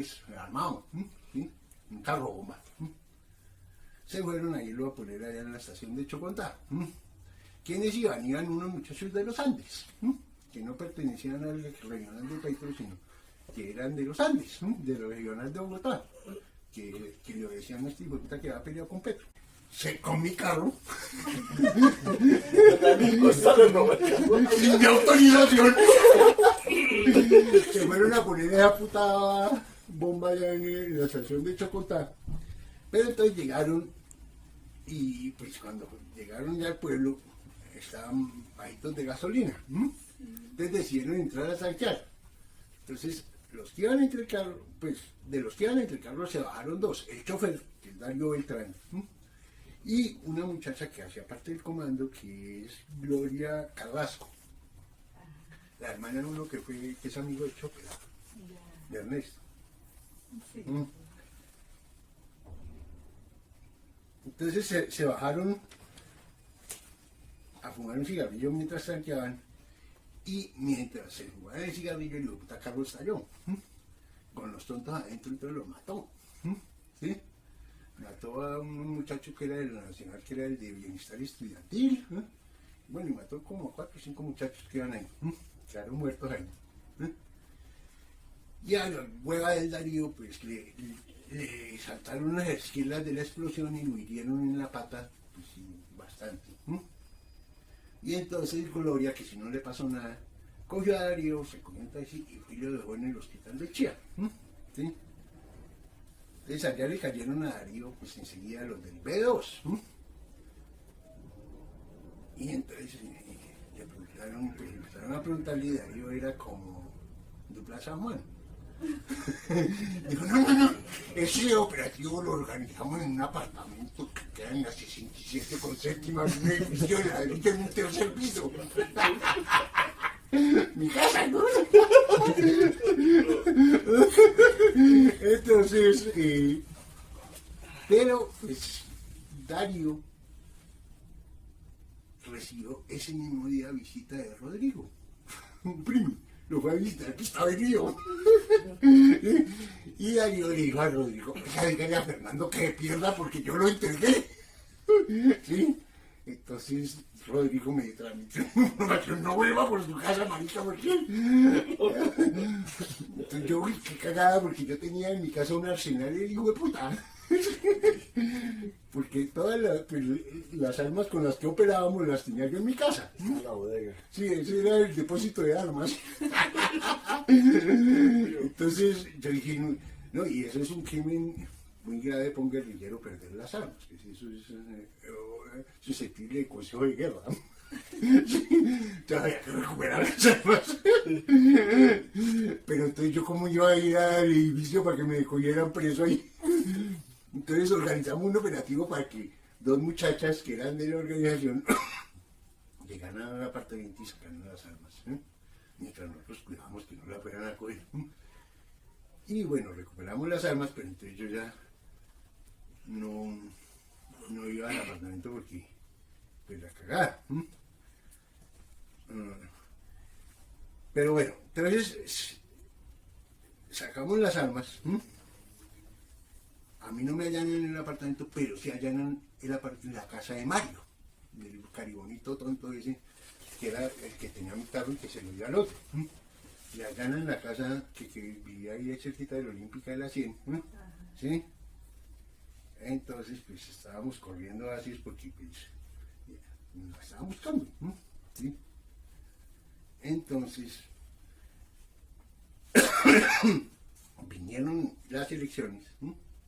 pues armado, ¿sí? Un carro bomba. Se fueron a irlo a poner allá en la estación de Chocontá. ¿Quiénes iban? Iban unos muchachos de los Andes, que no pertenecían al regional de Petro, sino que eran de los Andes, de los regional de Bogotá, que le decían a este hijo de puta que había peleado con Petro. Con mi carro, sin mi autorización, se fueron a poner esa puta bomba allá en la estación de Chocotá. Pero entonces llegaron, y pues cuando llegaron ya al pueblo, estaban bajitos de gasolina. Entonces decidieron entrar a saquear. Entonces, los que iban entre el carro, pues de los que iban entre el carro se bajaron dos: el chofer, que es Darío Beltrán, y una muchacha que hacía parte del comando, que es Gloria Carrasco, la hermana de uno que es amigo de Chopera, de Ernesto. Sí. Entonces se bajaron a fumar un cigarrillo mientras tranqueaban, y mientras se fumaban el cigarrillo, el hijo de puta carro estalló, con los tontos adentro, entonces los mató. ¿Sí? Mató a un muchacho que era de la Nacional, que era el de Bienestar Estudiantil. Bueno, y mató como a 4 o 5 muchachos que iban ahí, quedaron muertos ahí. Y a la hueva del Darío, pues le saltaron unas esquilas de la explosión y lo hirieron en la pata, pues sí, bastante. Y entonces Gloria, que si no le pasó nada, cogió a Darío, se comenta así, y lo dejó en el hospital de Chía. ¿Sí? Entonces allá le cayeron a Darío, pues enseguida los del B2. Y entonces le preguntaron, pues empezaron a preguntarle, y Darío era como Dupla San Juan. Dijo, no, ese operativo lo organizamos en un apartamento que queda en la 67 con séptima, en un edificio de ladrillo en un tercer piso. Mi casa, ¿no? Entonces, pero pues Darío recibió ese mismo día visita de Rodrigo, un primo. Lo fue a visitar, que estaba herido. Y Darío le dijo a Rodrigo, dígale a Fernando que pierda porque yo lo entregué. ¿Sí? Entonces Rodrigo me transmitió información: no vuelva por su casa, marica, porque... Entonces yo, uy, qué cagada, porque yo tenía en mi casa un arsenal de hijo de puta. Porque todas las armas con las que operábamos las tenía yo en mi casa. La bodega. Sí, ese era el depósito de armas. Entonces yo dije, no, y eso es un crimen muy grave para un guerrillero, perder las armas, que eso es susceptible de consejo de guerra. Entonces había que recuperar las armas. Pero entonces yo, ¿cómo iba a ir al edificio para que me cogieran preso ahí? Entonces organizamos un operativo para que 2 muchachas que eran de la organización llegaran al apartamento y sacaran las armas, mientras nosotros cuidábamos que no la fueran a coger. Y bueno, recuperamos las armas, pero entonces yo ya no iba al apartamento porque pues la cagada. Pero bueno, entonces sacamos las armas. A mí no me allanan en el apartamento, pero sí allanan la casa de Mario, del caribonito tonto ese, que era el que tenía mi carro y que se lo dio al otro. Le allanan la casa que vivía ahí cerquita de la Olímpica de la 100. ¿Sí? Entonces, pues estábamos corriendo así, porque pues nos la estaban buscando. ¿Sí? Entonces, vinieron las elecciones.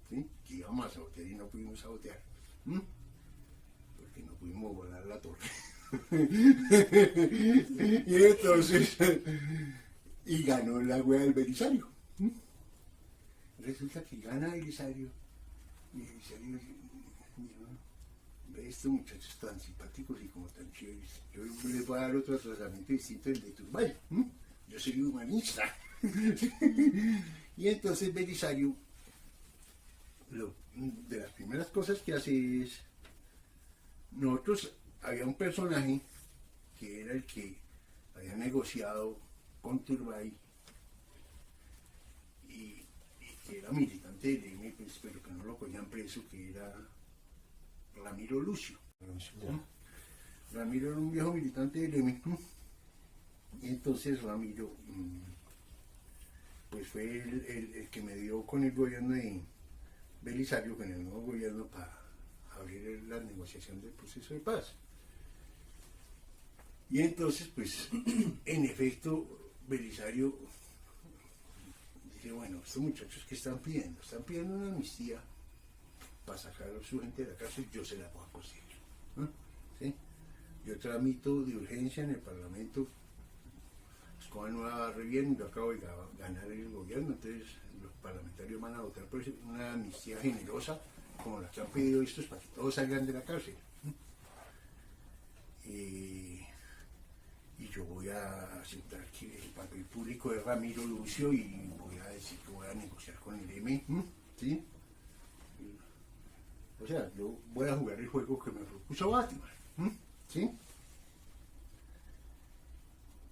¿Sí? Que íbamos a sabotear y no pudimos sabotear, porque no pudimos volar la torre. Y entonces, y ganó la wea del Belisario. Resulta que gana Belisario, y Belisario dijo, ve, estos muchachos tan simpáticos y como tan chéveres, yo les voy a dar otro tratamiento distinto del de Turbay. Yo soy humanista. Y entonces Belisario, de las primeras cosas que hace es, nosotros, había un personaje que era el que había negociado con Turbay y que era militante del M, pues, pero que no lo cogían preso, que era Ramiro Lucio. Ramiro era un viejo militante del M. Y entonces Ramiro pues fue el que me dio con el gobierno de Belisario, con el nuevo gobierno, para abrir la negociación del proceso de paz. Y entonces, pues, en efecto, Belisario dice, bueno, estos muchachos que están pidiendo una amnistía para sacar a su gente de la cárcel, yo se la puedo conseguir, ¿no? ¿Sí? Yo tramito de urgencia en el Parlamento, Escobar no va re bien, yo acabo de ganar el gobierno, entonces los parlamentarios van a votar por una amnistía generosa, como la que han pedido estos, para que todos salgan de la cárcel. Y yo voy a aceptar que el papel público es Ramiro Lucio y voy a decir que voy a negociar con el M, ¿sí? O sea, yo voy a jugar el juego que me propuso Batman, ¿sí?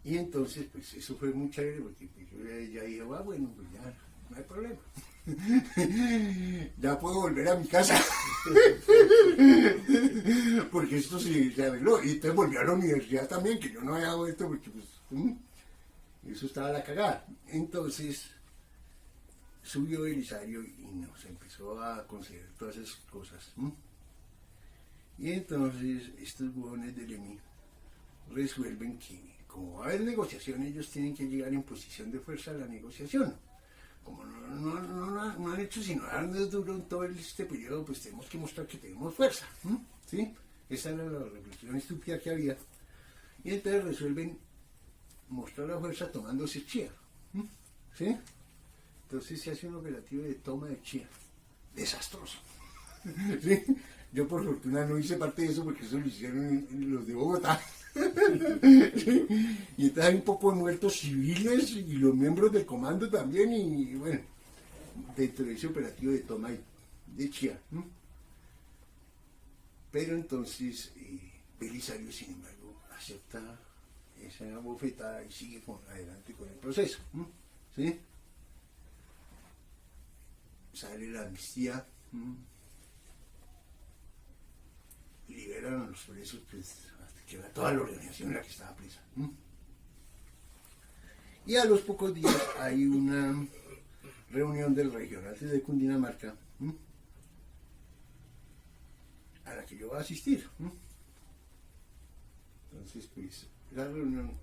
Y entonces, pues eso fue muy chévere, porque pues, yo ya dije, bueno, pues ya, no hay problema. Ya puedo volver a mi casa. Porque esto se arregló. Y entonces volví a la universidad también, que yo no había vuelto, porque pues, eso estaba la cagada. Entonces, subió Belisario y nos empezó a conceder todas esas cosas. Y entonces, estos huevones del EMI resuelven que, como va a haber negociación, ellos tienen que llegar en posición de fuerza a la negociación. Como no han hecho sino darnos duro en todo este periodo, pues tenemos que mostrar que tenemos fuerza, ¿sí? Esa era la reflexión estúpida que había. Y entonces resuelven mostrar la fuerza tomándose chía, ¿sí? Entonces se hace un operativo de toma de chía. Desastroso. ¿Sí? Yo por fortuna no hice parte de eso, porque eso lo hicieron los de Bogotá. ¿Sí? Y entonces hay un poco de muertos civiles y los miembros del comando también, y bueno, dentro de ese operativo de toma de Chía. Pero entonces Belisario, sin embargo, acepta esa bofetada y sigue adelante con el proceso, ¿sí? Sale la amnistía, liberan a los presos, pues, hasta que era toda la organización en la que estaba presa. Y a los pocos días hay una reunión del regional de Cundinamarca, a la que yo voy a asistir. Entonces, pues, la reunión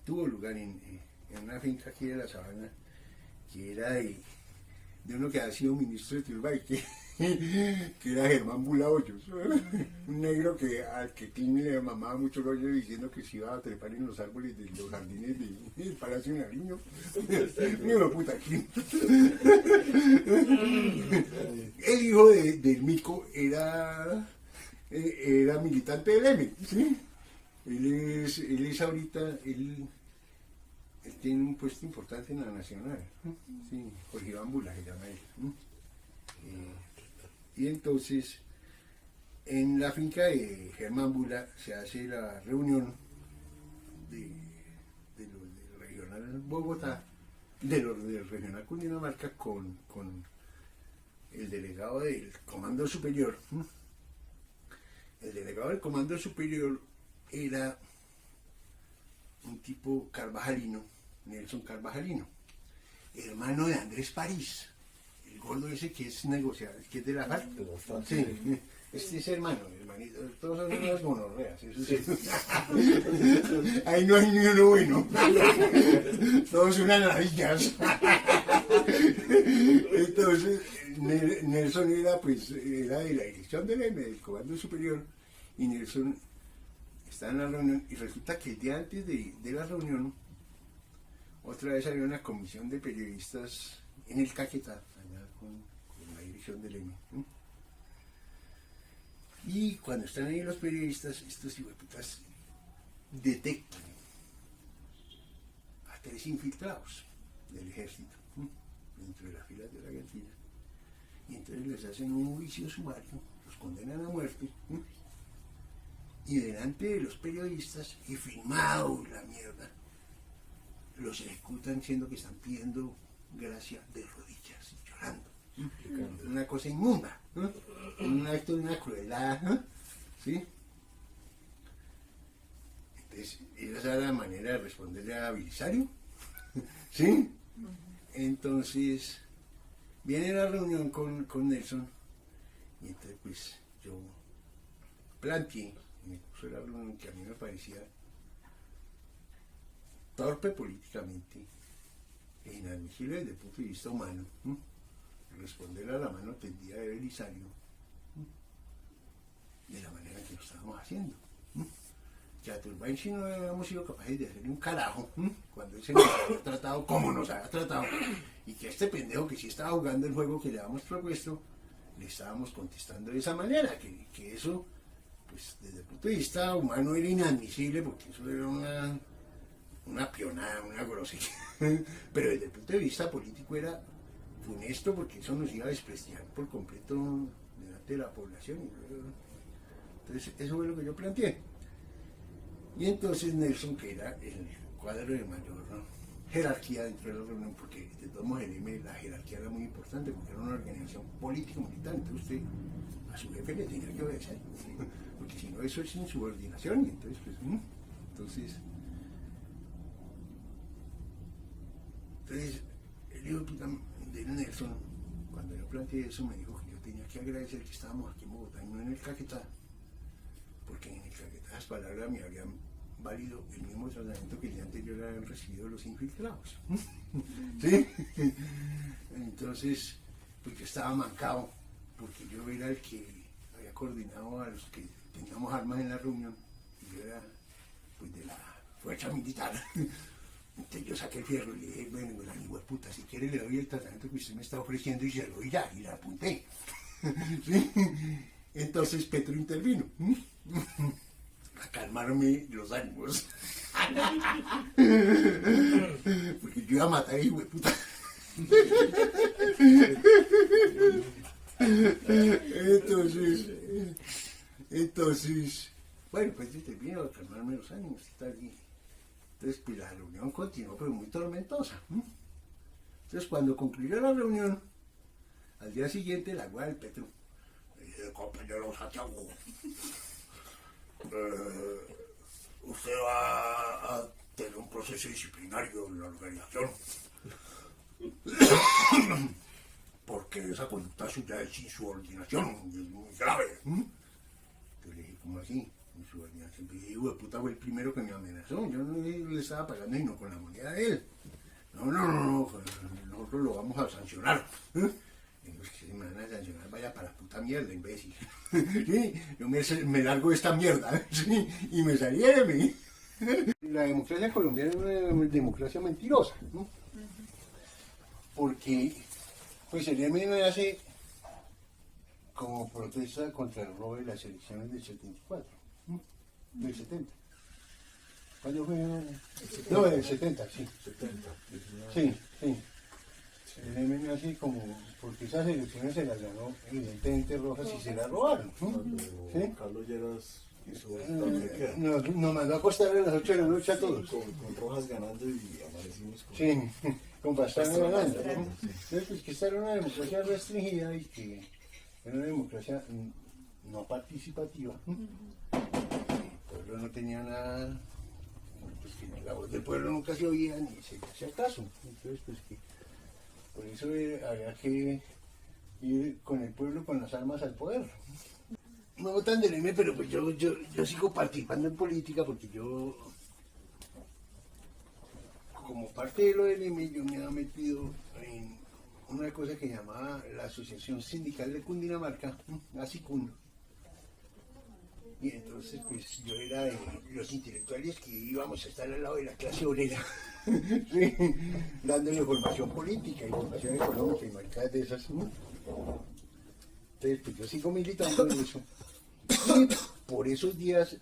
tuvo lugar en una finca aquí de la Sabana, que era de uno que ha sido ministro de Turbay, que era Germán Bula Hoyos, un negro al que Clini le mamaba mucho rollo diciendo que se iba a trepar en los árboles de los jardines del Palacio de Nariño. Mío puta Clini. El hijo del Mico era militante del M, ¿sí? Él es ahorita, él tiene un puesto importante en la Nacional, sí, Jorge Iván Bula se llama él. Y entonces, en la finca de Germán Bula se hace la reunión de los del regional Bogotá, del regional Cundinamarca, con el delegado del Comando Superior. El delegado del Comando Superior era un tipo carvajalino, Nelson Carvajalino, hermano de Andrés París, el gordo ese que es negociador, que es de la FARC. Sí, este es hermanito, todos son unas gonorreas, eso sí. Ahí no hay ni uno bueno, todos unas ladillas. Entonces, Nelson era de la dirección del Comando Superior, y Nelson está en la reunión, y resulta que el día antes de la reunión, otra vez había una comisión de periodistas en el Caquetá, allá con la dirección del EMI. Y cuando están ahí los periodistas, estos hijueputas detectan a 3 infiltrados del ejército dentro de las filas de la guerrilla. Y entonces les hacen un juicio sumario, los condenan a muerte. Y delante de los periodistas, y filmado la mierda, los ejecutan siendo que están pidiendo gracia de rodillas y llorando. una cosa inmunda, un acto de una crueldad, ¿sí? Entonces, esa era la manera de responderle a Belisario, ¿sí? Entonces, viene la reunión con Nelson, y entonces pues yo planteé en el curso de la reunión que a mí me parecía torpe políticamente e inadmisible desde el punto de vista humano, responder a la mano tendida de Belisario de la manera que lo estábamos haciendo. Que a Turbanchi no habíamos sido capaces de hacerle un carajo cuando él se nos había tratado como nos había tratado, y que a este pendejo que sí estaba jugando el juego que le habíamos propuesto le estábamos contestando de esa manera, que eso pues desde el punto de vista humano era inadmisible, porque eso era una pionada, una grosería, pero desde el punto de vista político era funesto, porque eso nos iba a desprestigiar por completo delante de la población. Entonces eso fue lo que yo planteé. Y entonces Nelson, que era el cuadro de mayor jerarquía dentro de la reunión, porque de todos modos el M, la jerarquía era muy importante, porque era una organización político-militar, entonces usted a su jefe le tenía que obedecer, porque si no eso es insubordinación, y entonces pues, entonces el hijo de Nelson, cuando yo planteé eso, me dijo que yo tenía que agradecer que estábamos aquí en Bogotá y no en el Caquetá, porque en el Caquetá las palabras me habían válido el mismo tratamiento que el día anterior habían recibido los infiltrados. ¿Sí? Entonces, pues yo estaba mancado, porque yo era el que había coordinado a los que teníamos armas en la reunión, y yo era pues de la fuerza militar. Entonces yo saqué el fierro y le dije, bueno, la hijo de puta, si quiere le doy el tratamiento que usted me está ofreciendo, y se lo doy ya, y la apunté. ¿Sí? Entonces Petro intervino a calmarme los ánimos, porque yo iba a matar a hijo de puta. Entonces, bueno, pues intervino a calmarme los ánimos y tal. Entonces, pues la reunión continuó, pero muy tormentosa. Entonces, cuando concluyó la reunión, al día siguiente, la guardia del Petro me dice, compañero Santiago, usted va a tener un proceso disciplinario en la organización, porque esa conducta suya es insubordinación, y es muy grave. Entonces le dije, ¿cómo así? Insubordinación. Y hijo de puta fue el primero que me amenazó. Yo no le estaba pagando sino con la moneda de él. No, nosotros lo vamos a sancionar. Los que se me van a sancionar, vaya para la puta mierda, imbécil. ¿Sí? Yo me largo de esta mierda, ¿sí? Y me salí de mí. La democracia colombiana es una democracia mentirosa, ¿no? Porque pues el MN hace como protesta contra el robo de las elecciones del 74, ¿no? Del 70. ¿Cuándo fue? No, del 70, sí. 70. Sí, sí. El MN así como, porque esas elecciones se las ganó evidentemente Rojas y se las robaron, ¿no? ¿Sí? Carlos Lleras hizo Nos mandó a acostar a las 8 de la noche a todos. con Rojas ganando y amanecimos con... Sí, con bastante ganando, ¿no? Entonces, pues que esta era una democracia restringida y que era una democracia no participativa. El pueblo no tenía nada, pues que la voz del pueblo nunca se oía ni se hacía caso. Entonces, pues que por eso había que ir con el pueblo con las armas al poder. No votan del M, pero pues yo sigo participando en política, porque yo, como parte de lo del M, yo me había metido en una cosa que llamaba la Asociación Sindical de Cundinamarca, ASICUN. Y entonces pues yo era de los intelectuales que íbamos a estar al lado de la clase obrera, ¿sí? Dándole formación política y formación económica y marcadas de esas, ¿no? Entonces pues yo sigo militando en eso. Y por esos días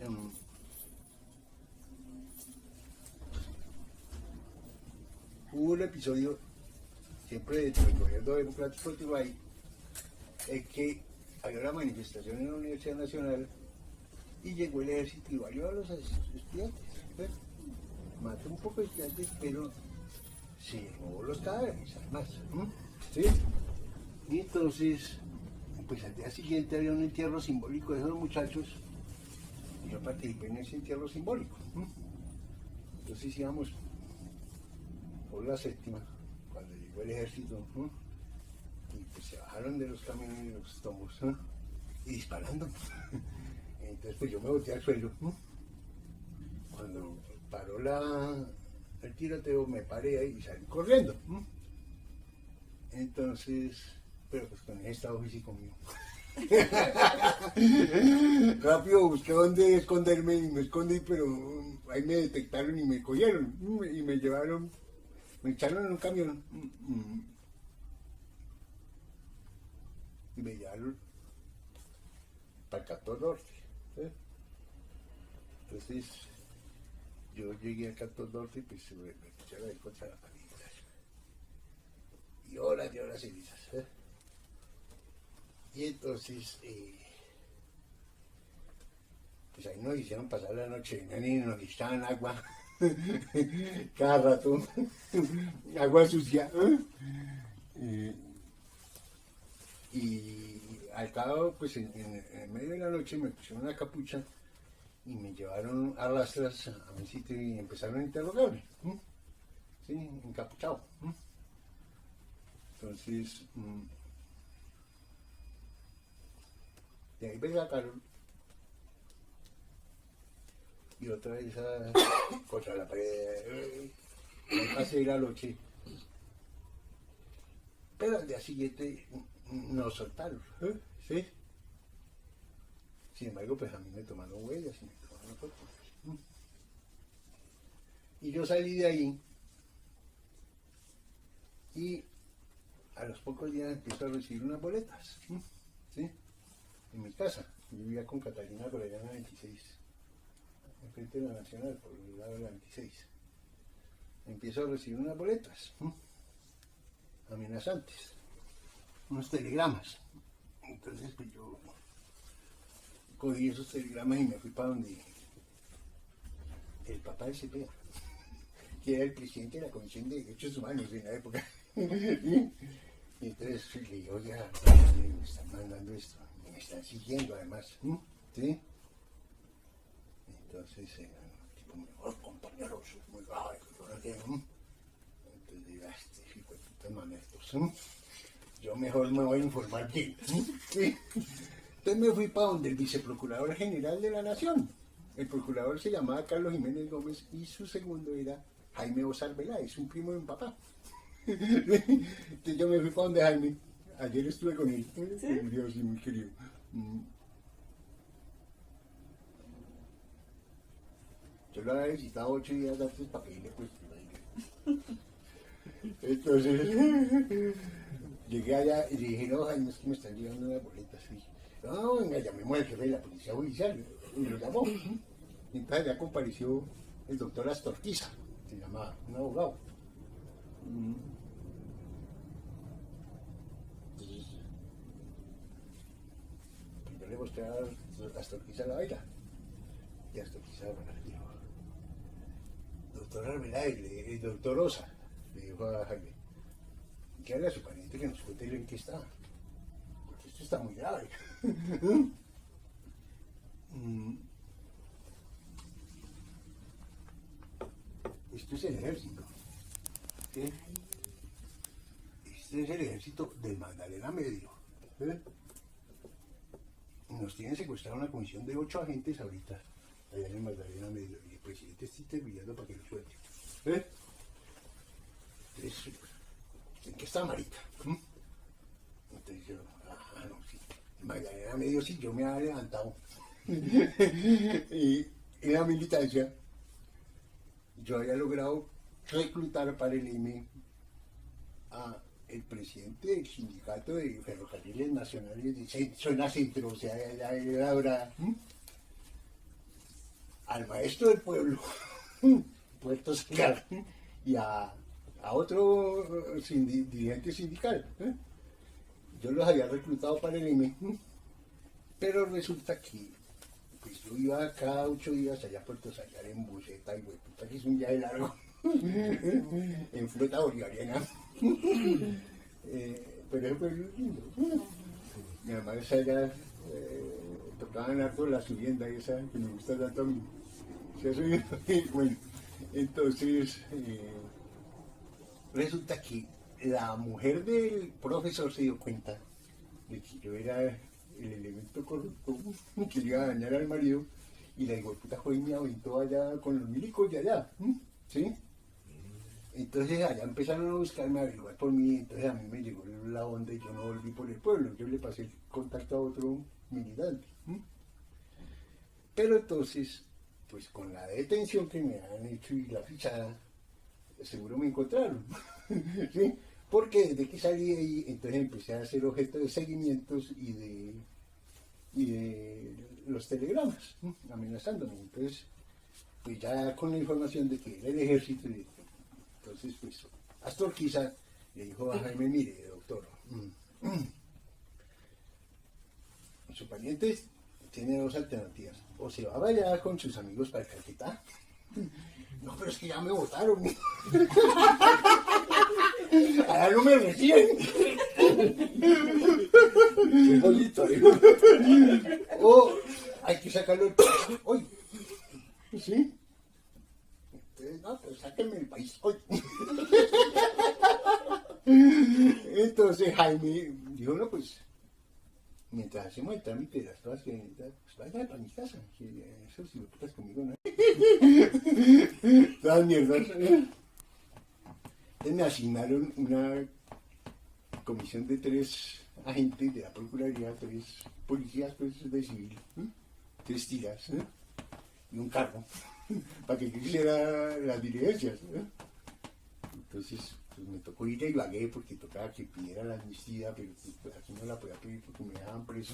hubo un episodio, siempre dentro del gobierno democrático de Tibay, en que había una manifestación en la Universidad Nacional y llegó el ejército y valió a los estudiantes. Mató un poco de estudiantes, pero se robó los cadáveres, además. ¿Sí? Y entonces, pues al día siguiente había un entierro simbólico de esos muchachos. Y yo participé en ese entierro simbólico. Entonces íbamos por la séptima, cuando llegó el ejército, y pues se bajaron de los camiones y los tomos, y disparando. Entonces pues yo me boté al suelo. Cuando paró el tiroteo me paré ahí y salí corriendo. Entonces, pero pues con ese estado físico mío. Rápido busqué dónde esconderme y me escondí, pero ahí me detectaron y me cogieron y me llevaron, me echaron en un camión y me llevaron para el 14 Norte. Entonces yo llegué al 14 Norte y pues me pusieron ahí contra la pared y horas seguidas. Y entonces, pues ahí nos hicieron pasar la noche, y nos echaban agua, cada rato, agua sucia. Y al cabo, pues en medio de la noche me pusieron una capucha y me llevaron a rastras a mi sitio y empezaron a interrogarme, ¿sí? Encapuchado. Entonces, de ahí me sacaron y otra vez contra la pared, me pasé la noche, pero al día siguiente nos soltaron, ¿sí? Sin embargo, pues a mí me tomaron huellas y me tomaron fotos. Y yo salí de ahí y a los pocos días empiezo a recibir unas boletas, ¿sí? En mi casa. Yo vivía con Catalina por allá en la 26, enfrente de la Nacional, por el lado de la 26. Empiezo a recibir unas boletas amenazantes, unos telegramas. Entonces pues yo cogí esos telegramas y me fui para donde el papá de Cepeda, que era el presidente de la Comisión de Derechos Humanos en la época. Y entonces le digo, oye, me están mandando esto, me están siguiendo además, ¿sí? Entonces, tipo, mejor compañeros, muy grave, entonces digo, este hijo de puta mamertos, yo mejor me voy a informar bien, ¿sí? Entonces me fui para donde el viceprocurador general de la Nación. El procurador se llamaba Carlos Jiménez Gómez y su segundo era Jaime Osar Veláez, un primo de mi papá. Entonces yo me fui para donde Jaime. Ayer estuve con él. ¿Sí? Dios, muy querido. Yo lo había visitado 8 días antes para pedirle pues. Entonces llegué allá y le dije, no, Jaime, es que me están llegando unas boletas. Y dije, no, venga, llamemos al jefe de la policía judicial. Y lo llamó. Y entonces ya compareció el doctor Astorquiza, se llamaba, un abogado. Entonces, yo le mostré a Astorquiza la vaina. Y Astorquiza dijo, doctor Arbeláez, el doctor Osa, le dijo a Jaime, que haga a su pariente que nos cuente en qué está, porque esto está muy grave. Esto es el ejército. ¿Sí? Este es el ejército del Magdalena Medio. Nos tienen secuestrado una comisión de 8 agentes ahorita, allá en el Magdalena Medio, y el presidente está interviniendo para que lo suelte. Entonces, ¿en qué está, marica? Entonces yo, no, sí. El Magdalena Medio sí, yo me había levantado. Y en la militancia, yo había logrado reclutar para el IME a el presidente del sindicato de ferrocarriles nacionales de zona centro, o sea, de la Dorada, al maestro del pueblo, Puerto Secar, y a otro dirigente sindical. Yo los había reclutado para el IME, pero resulta que pues yo iba cada 8 días allá a Puerto Sayar en buseta y puta que es un viaje largo, en flota bolivariana. pero eso fue lindo. Mi mamá esa ya tocaban harto la subienda esa que me gusta tanto a mí. Se ha subido. Bueno, entonces resulta que la mujer del profesor se dio cuenta de que yo era el elemento corrupto que le iba a dañar al marido, y la puta joven me aventó allá con los milicos de allá, ¿sí? Entonces allá empezaron a buscarme, a averiguar por mí. Entonces a mí me llegó la onda y yo no volví por el pueblo, yo le pasé el contacto a otro militante. Pero entonces, pues con la detención que me han hecho y la fichada, seguro me encontraron, ¿sí? Porque desde que salí de ahí, entonces empecé a ser objeto de seguimientos y de los telegramas, amenazándome. Entonces, pues ya con la información de que era el ejército, entonces pues Astor Quiza le dijo a Jaime: mire, doctor, su pariente tiene dos alternativas: o se va a bailar con sus amigos para el Caquetá. No, pero es que ya me votaron. Allá no me reciben. Qué bonito, O hay que sacarlo del país hoy. ¿Sí? Entonces, no, pues sáquenme el país hoy. Entonces Jaime dijo: no, pues mientras hacemos el trámite de las cosas que necesitan, pues vaya para mi casa. Eso si lo putas conmigo, ¿no? Todas mierdas. Entonces me asignaron una comisión de 3 agentes de la Procuraduría, 3 policías pues, de civil, 3 tiras y un carro para que yo hiciera las diligencias. Entonces pues, me tocó ir a Ibagué porque tocaba que pidiera la amnistía, pero pues, aquí no la podía pedir porque me dejaban preso.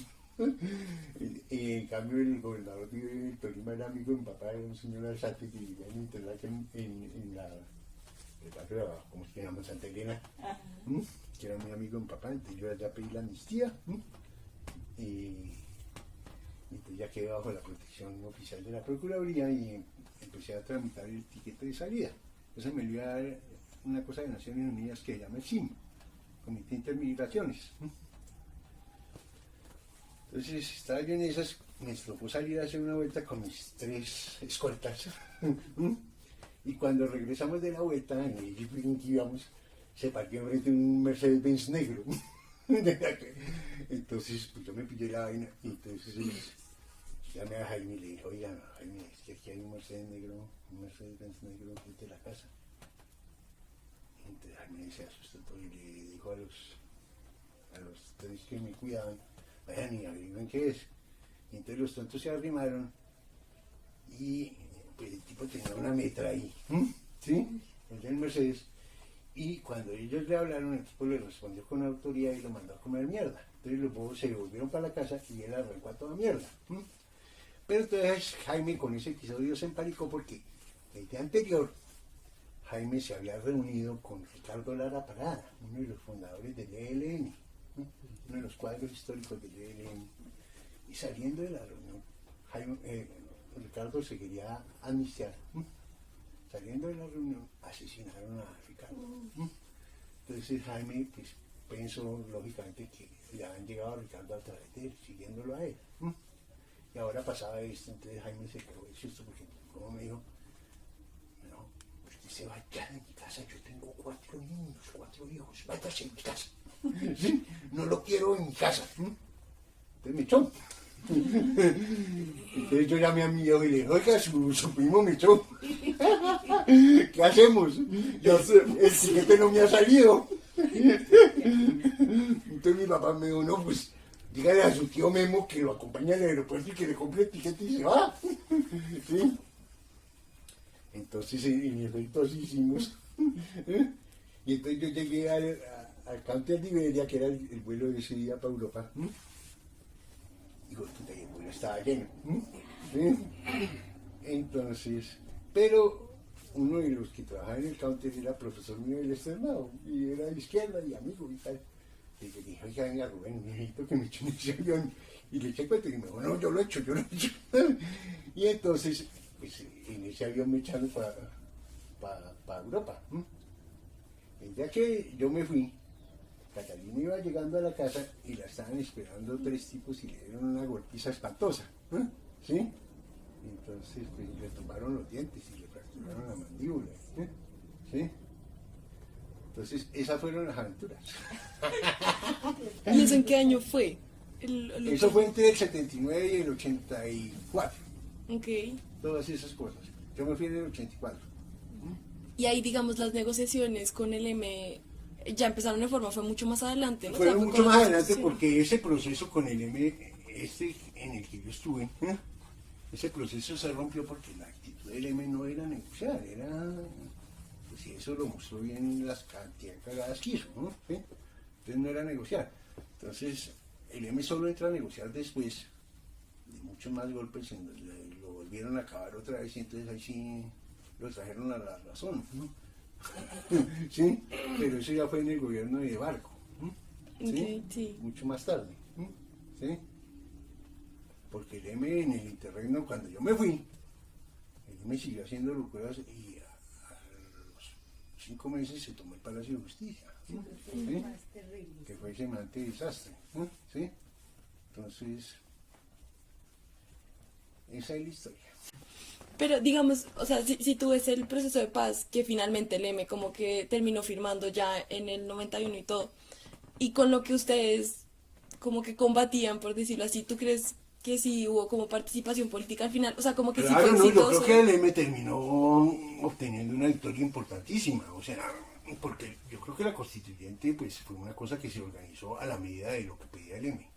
En cambio el gobernador de Tolima era amigo de mi papá, era un señor Alzate que vivía en Interlaken en la el barrio de abajo, ¿cómo se llama? Santa Elena, que era muy amigo de mi papá. Entonces yo allá pedí la amnistía y entonces ya quedé bajo la protección oficial de la Procuraduría y empecé a tramitar el tiquete de salida. Entonces me iba a dar una cosa de Naciones Unidas que se llama el CIM, Comité Intermigraciones. Entonces estaba yo en esas, me tocó salir a hacer una vuelta con mis 3 escoltas. Y cuando regresamos de la vuelta, en el jeep en que íbamos, se partió enfrente un Mercedes-Benz negro. Entonces, pues yo me pillé la vaina, y entonces llamé a Jaime y le dije: oiga, Jaime, es que aquí hay un Mercedes-Benz negro frente a la casa. Entonces Jaime se asustó todo y le dijo a los 3 que me cuidaban: vayan y averigüen qué es. Y entonces los tontos se arrimaron y pues el tipo tenía una metra ahí, ¿sí? El del Mercedes. Y cuando ellos le hablaron, el tipo le respondió con autoridad y lo mandó a comer mierda. Entonces los bobos se volvieron para la casa y él arrancó a toda mierda. Pero entonces Jaime con ese episodio se emparicó porque el día anterior Jaime se había reunido con Ricardo Lara Parada, uno de los fundadores del ELN, uno de los cuadros históricos del ELN. Y saliendo de la reunión, Ricardo se quería amnistiar. Saliendo de la reunión, asesinaron a Ricardo. Entonces Jaime pues, pensó lógicamente que le habían llegado a Ricardo a través de él, siguiéndolo a él. Y ahora pasaba esto, entonces Jaime se quedó de susto porque, como me dijo: no, usted se va ya de mi casa, yo tengo 4 niños, 4 hijos, váyase de mi casa. ¿Sí? No lo quiero en mi casa. Entonces me echó. Entonces yo llamé a mi hijo y le dije: oiga, su primo me echó. ¿Qué hacemos? El tiquete no me ha salido. Entonces mi papá me dijo: no, pues dígale a su tío Memo que lo acompañe al aeropuerto y que le compre el tiquete y se va. ¿Sí? Entonces en efecto así hicimos. Y entonces yo llegué al Counter de Iberia, que era el vuelo de ese día para Europa. Digo, el vuelo estaba lleno. ¿Sí? Entonces, pero uno de los que trabajaba en el counter era profesor mío del externado y era de izquierda y amigo y tal. Y le dije: oiga, venga Rubén, necesito que me echen ese avión. Y le eché cuenta y me dijo: no, yo lo he hecho. Y entonces, pues en ese avión me echaron para Europa. El día que yo me fui, Catalina iba llegando a la casa y la estaban esperando tres tipos y le dieron una golpiza espantosa. ¿Sí? Entonces pues, le tumbaron los dientes y le fracturaron la mandíbula. ¿Sí? Entonces esas fueron las aventuras. ¿Y eso en qué año fue? Eso fue entre el 79 y el 84. Ok. Todas esas cosas. Yo me fui en el 84. Y ahí, digamos, las negociaciones con el M ya empezaron de forma, fue mucho más adelante, ¿no? O Fue sea, fue mucho con la más adelante Constitución. porque ese proceso con el M, en el que yo estuve, ese proceso se rompió porque la actitud del M no era negociar, era, pues y eso lo mostró bien las cantidades de cagadas que hizo, ¿no? ¿Sí? Entonces no era negociar. Entonces el M solo entra a negociar después de muchos más golpes, lo volvieron a acabar otra vez y entonces ahí sí lo trajeron a la razón, ¿no? Sí, pero eso ya fue en el gobierno de Barco, ¿sí? Ok, sí. Mucho más tarde, ¿sí? Porque el M en el interregno, cuando yo me fui, el M siguió haciendo locuras y a los 5 meses se tomó el Palacio de Justicia, ¿sí? Que fue semejante desastre, ¿sí? Entonces, esa es la historia. Pero digamos, o sea, si tú ves el proceso de paz que finalmente el M como que terminó firmando ya en el 91 y todo, y con lo que ustedes como que combatían, por decirlo así, ¿tú crees que sí hubo como participación política al final? O sea, como que sí Claro, fue no, yo exitoso. creo que el M terminó obteniendo una victoria importantísima, o sea, porque yo creo que la constituyente pues fue una cosa que se organizó a la medida de lo que pedía el M,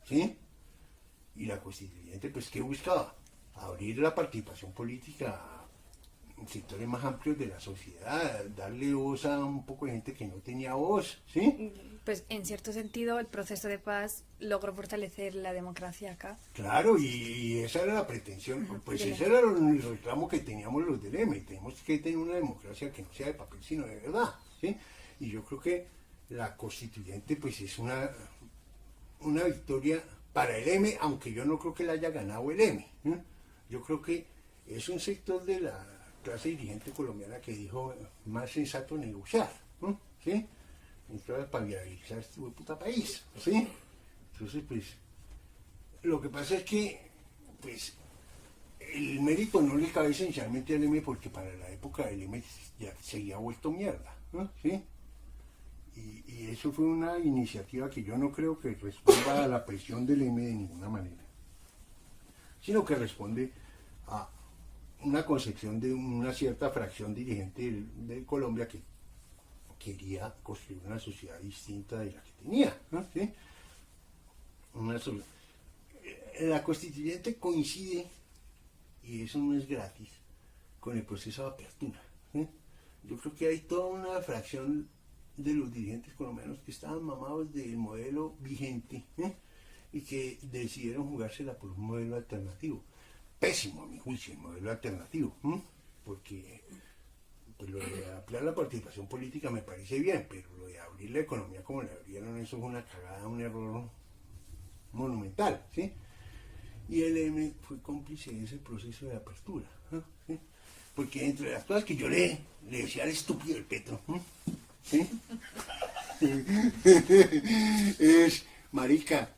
¿sí? Y la constituyente pues ¿qué buscaba? Abrir la participación política en sectores más amplios de la sociedad, darle voz a un poco de gente que no tenía voz, ¿sí? Pues en cierto sentido el proceso de paz logró fortalecer la democracia acá. Claro, y esa era la pretensión, pues ese era el reclamo que teníamos los del M, tenemos que tener una democracia que no sea de papel sino de verdad, ¿sí? Y yo creo que la constituyente pues es una victoria para el M, aunque yo no creo que la haya ganado el M, yo creo que es un sector de la clase dirigente colombiana que dijo más sensato negociar, ¿sí? Entonces, para viabilizar este puta país, ¿sí? Entonces, pues, lo que pasa es que, pues, el mérito no le cabe esencialmente al M porque para la época del M ya se había vuelto mierda, ¿sí? Y eso fue una iniciativa que yo no creo que responda a la presión del M de ninguna manera, sino que responde a una concepción de una cierta fracción dirigente de Colombia que quería construir una sociedad distinta de la que tenía, ¿sí? La constituyente coincide, y eso no es gratis, con el proceso de apertura, ¿sí? Yo creo que hay toda una fracción de los dirigentes colombianos que estaban mamados del modelo vigente, y que decidieron jugársela por un modelo alternativo. Pésimo a mi juicio el modelo alternativo, porque pues lo de ampliar la participación política me parece bien, pero lo de abrir la economía como la abrieron, eso es una cagada, un error monumental, ¿sí? Y el M fue cómplice de ese proceso de apertura, ¿sí? Porque entre las cosas que yo le decía al estúpido del Petro, ¿sí? Es, marica,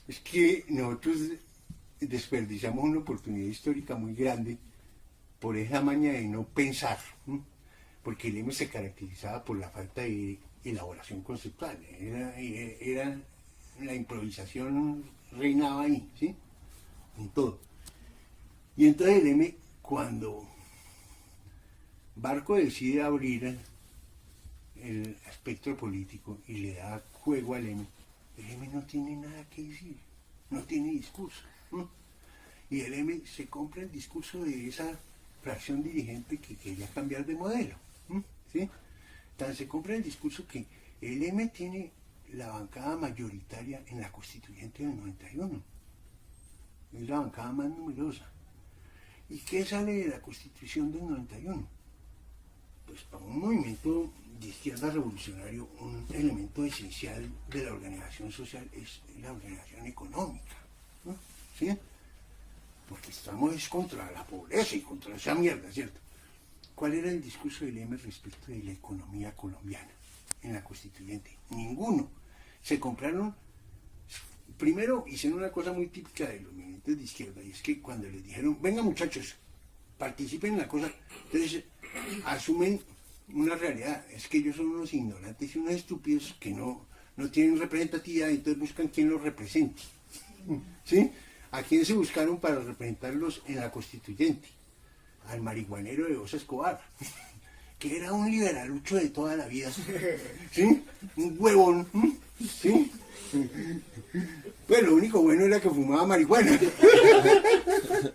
es que nosotros desperdiciamos una oportunidad histórica muy grande por esa maña de no pensar, porque el M se caracterizaba por la falta de elaboración conceptual, era la improvisación reinaba ahí, ¿sí? En todo. Y entonces el M, cuando Barco decide abrir el espectro político y le da juego al M, el M no tiene nada que decir, no tiene discurso. Y el M se compra el discurso de esa fracción dirigente que quería cambiar de modelo, ¿sí? Entonces se compra el discurso que el M tiene la bancada mayoritaria en la constituyente del 91, es la bancada más numerosa. ¿Y qué sale de la constitución del 91? Pues para un movimiento de izquierda revolucionario, un elemento esencial de la organización social es la organización económica, ¿sí? Porque estamos contra la pobreza y contra esa mierda, ¿cierto? ¿Cuál era el discurso del M respecto de la economía colombiana? en la constituyente, ninguno. Se compraron, primero hicieron una cosa muy típica de los movimientos de izquierda, y es que cuando les dijeron, venga muchachos, participen en la cosa, entonces asumen una realidad, es que ellos son unos ignorantes y unos estúpidos que no tienen representatividad, y entonces buscan quien los represente. ¿Sí? ¿A quién se buscaron para representarlos en la constituyente? Al marihuanero de Osa Escobar, que era un liberalucho de toda la vida, ¿sí? Un huevón, ¿sí? Pues lo único bueno era que fumaba marihuana.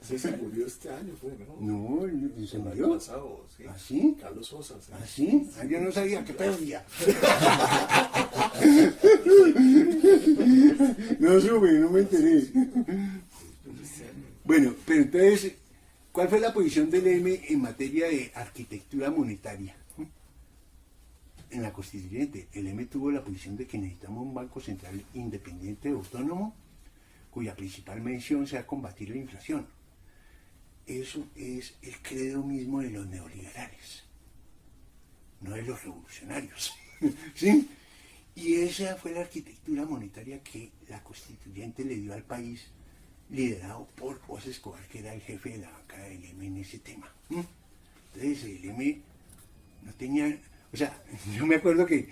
Sí, se murió este año, fue, ¿no? No, se El año murió. pasado, sí. ¿Ah, sí? Carlos Sosa, sí. ¿Ah, sí? Ah, yo no sabía, qué perdía. No supe, no me enteré. Bueno, pero entonces, ¿cuál fue la posición del M en materia de arquitectura monetaria? En la constituyente, el M tuvo la posición de que necesitamos un banco central independiente y autónomo, cuya principal misión sea combatir la inflación. Eso es el credo mismo de los neoliberales, no de los revolucionarios. ¿Sí? Y esa fue la arquitectura monetaria que la constituyente le dio al país, liderado por Osa Escobar, que era el jefe de la bancada del M en ese tema. Entonces el M no tenía, o sea, yo me acuerdo que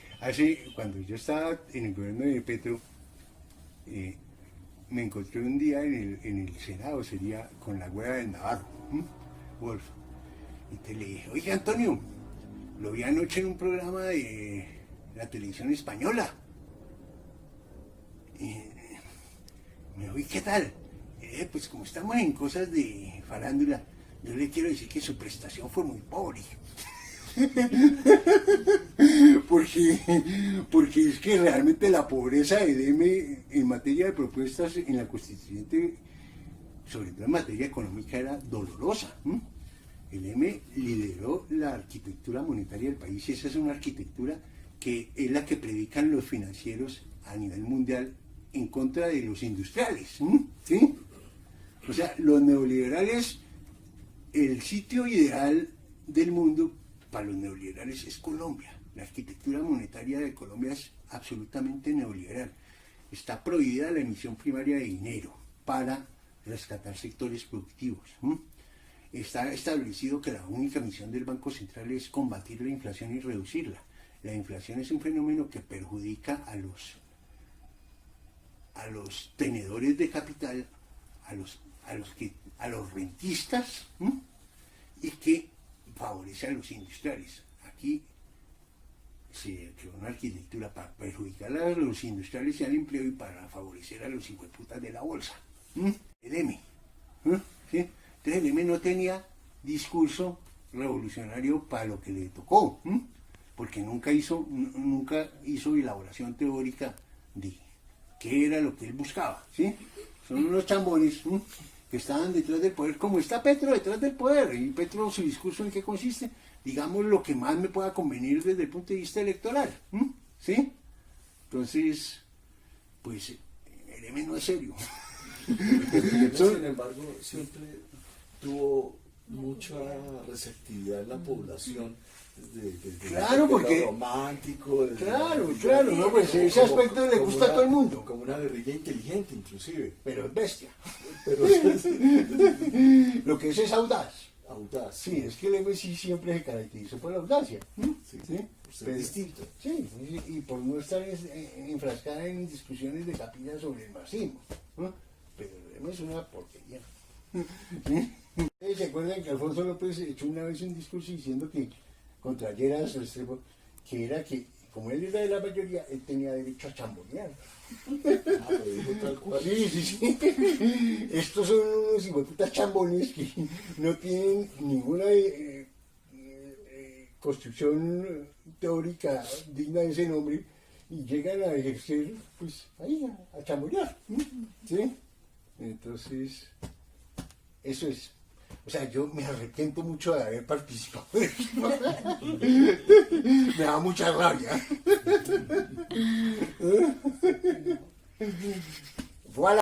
cuando yo estaba en el gobierno de Petro, me encontré un día en el Senado, sería con la hueva del Navarro, Wolf. Y te le dije, oye Antonio, lo vi anoche en un programa de la televisión española. Y me dijo, ¿y qué tal? Pues como estamos en cosas de farándula, yo le quiero decir que su prestación fue muy pobre. porque es que realmente la pobreza del M en materia de propuestas en la constituyente, sobre todo en materia económica, era dolorosa. El M lideró la arquitectura monetaria del país, y esa es una arquitectura que es la que predican los financieros a nivel mundial en contra de los industriales. ¿Sí? O sea, los neoliberales, el sitio ideal del mundo para los neoliberales es Colombia. La arquitectura monetaria de Colombia es absolutamente neoliberal. Está prohibida la emisión primaria de dinero para rescatar sectores productivos. Está establecido que la única misión del Banco Central es combatir la inflación y reducirla. La inflación es un fenómeno que perjudica a los tenedores de capital, a los rentistas, y que favorece a los industriales. Aquí se creó una arquitectura para perjudicar a los industriales y al empleo, y para favorecer a los hijueputas de la bolsa. El M. ¿Sí? Entonces el M no tenía discurso revolucionario para lo que le tocó, porque nunca hizo elaboración teórica de qué era lo que él buscaba. ¿Sí? Son unos chambones que estaban detrás del poder, como está Petro detrás del poder. Y Petro, su discurso, ¿en qué consiste? Digamos lo que más me pueda convenir desde el punto de vista electoral. ¿Sí? Entonces, pues, el M no es serio. Sin embargo, siempre tuvo mucha receptividad en la población. Desde Claro, porque lo romántico, claro, no, pues ese aspecto le gusta a todo el mundo. Como una guerrilla inteligente, inclusive. Pero es bestia. Pero Lo que es audaz. audaz. Sí, es que el M sí siempre se caracterizó por la audacia. Sí, ¿Sí? por ser distinto. Sí, y por no estar enfrascada en discusiones de capilla sobre el marxismo. Pero el M es una porquería. ¿Sí? ¿Se acuerdan que Alfonso López echó una vez un discurso diciendo que contra Lleras Restrepo, que era que, como él era de la mayoría, él tenía derecho a chambonear? Lo dijo tal cual. Sí. Estos son unos hijueputas chambones que no tienen ninguna construcción teórica digna de ese nombre, y llegan a ejercer, pues, ahí, a chambonear. ¿Sí? Entonces, eso es. O sea, yo me arrepiento mucho de haber participado de esto. Me da mucha rabia. Voilà.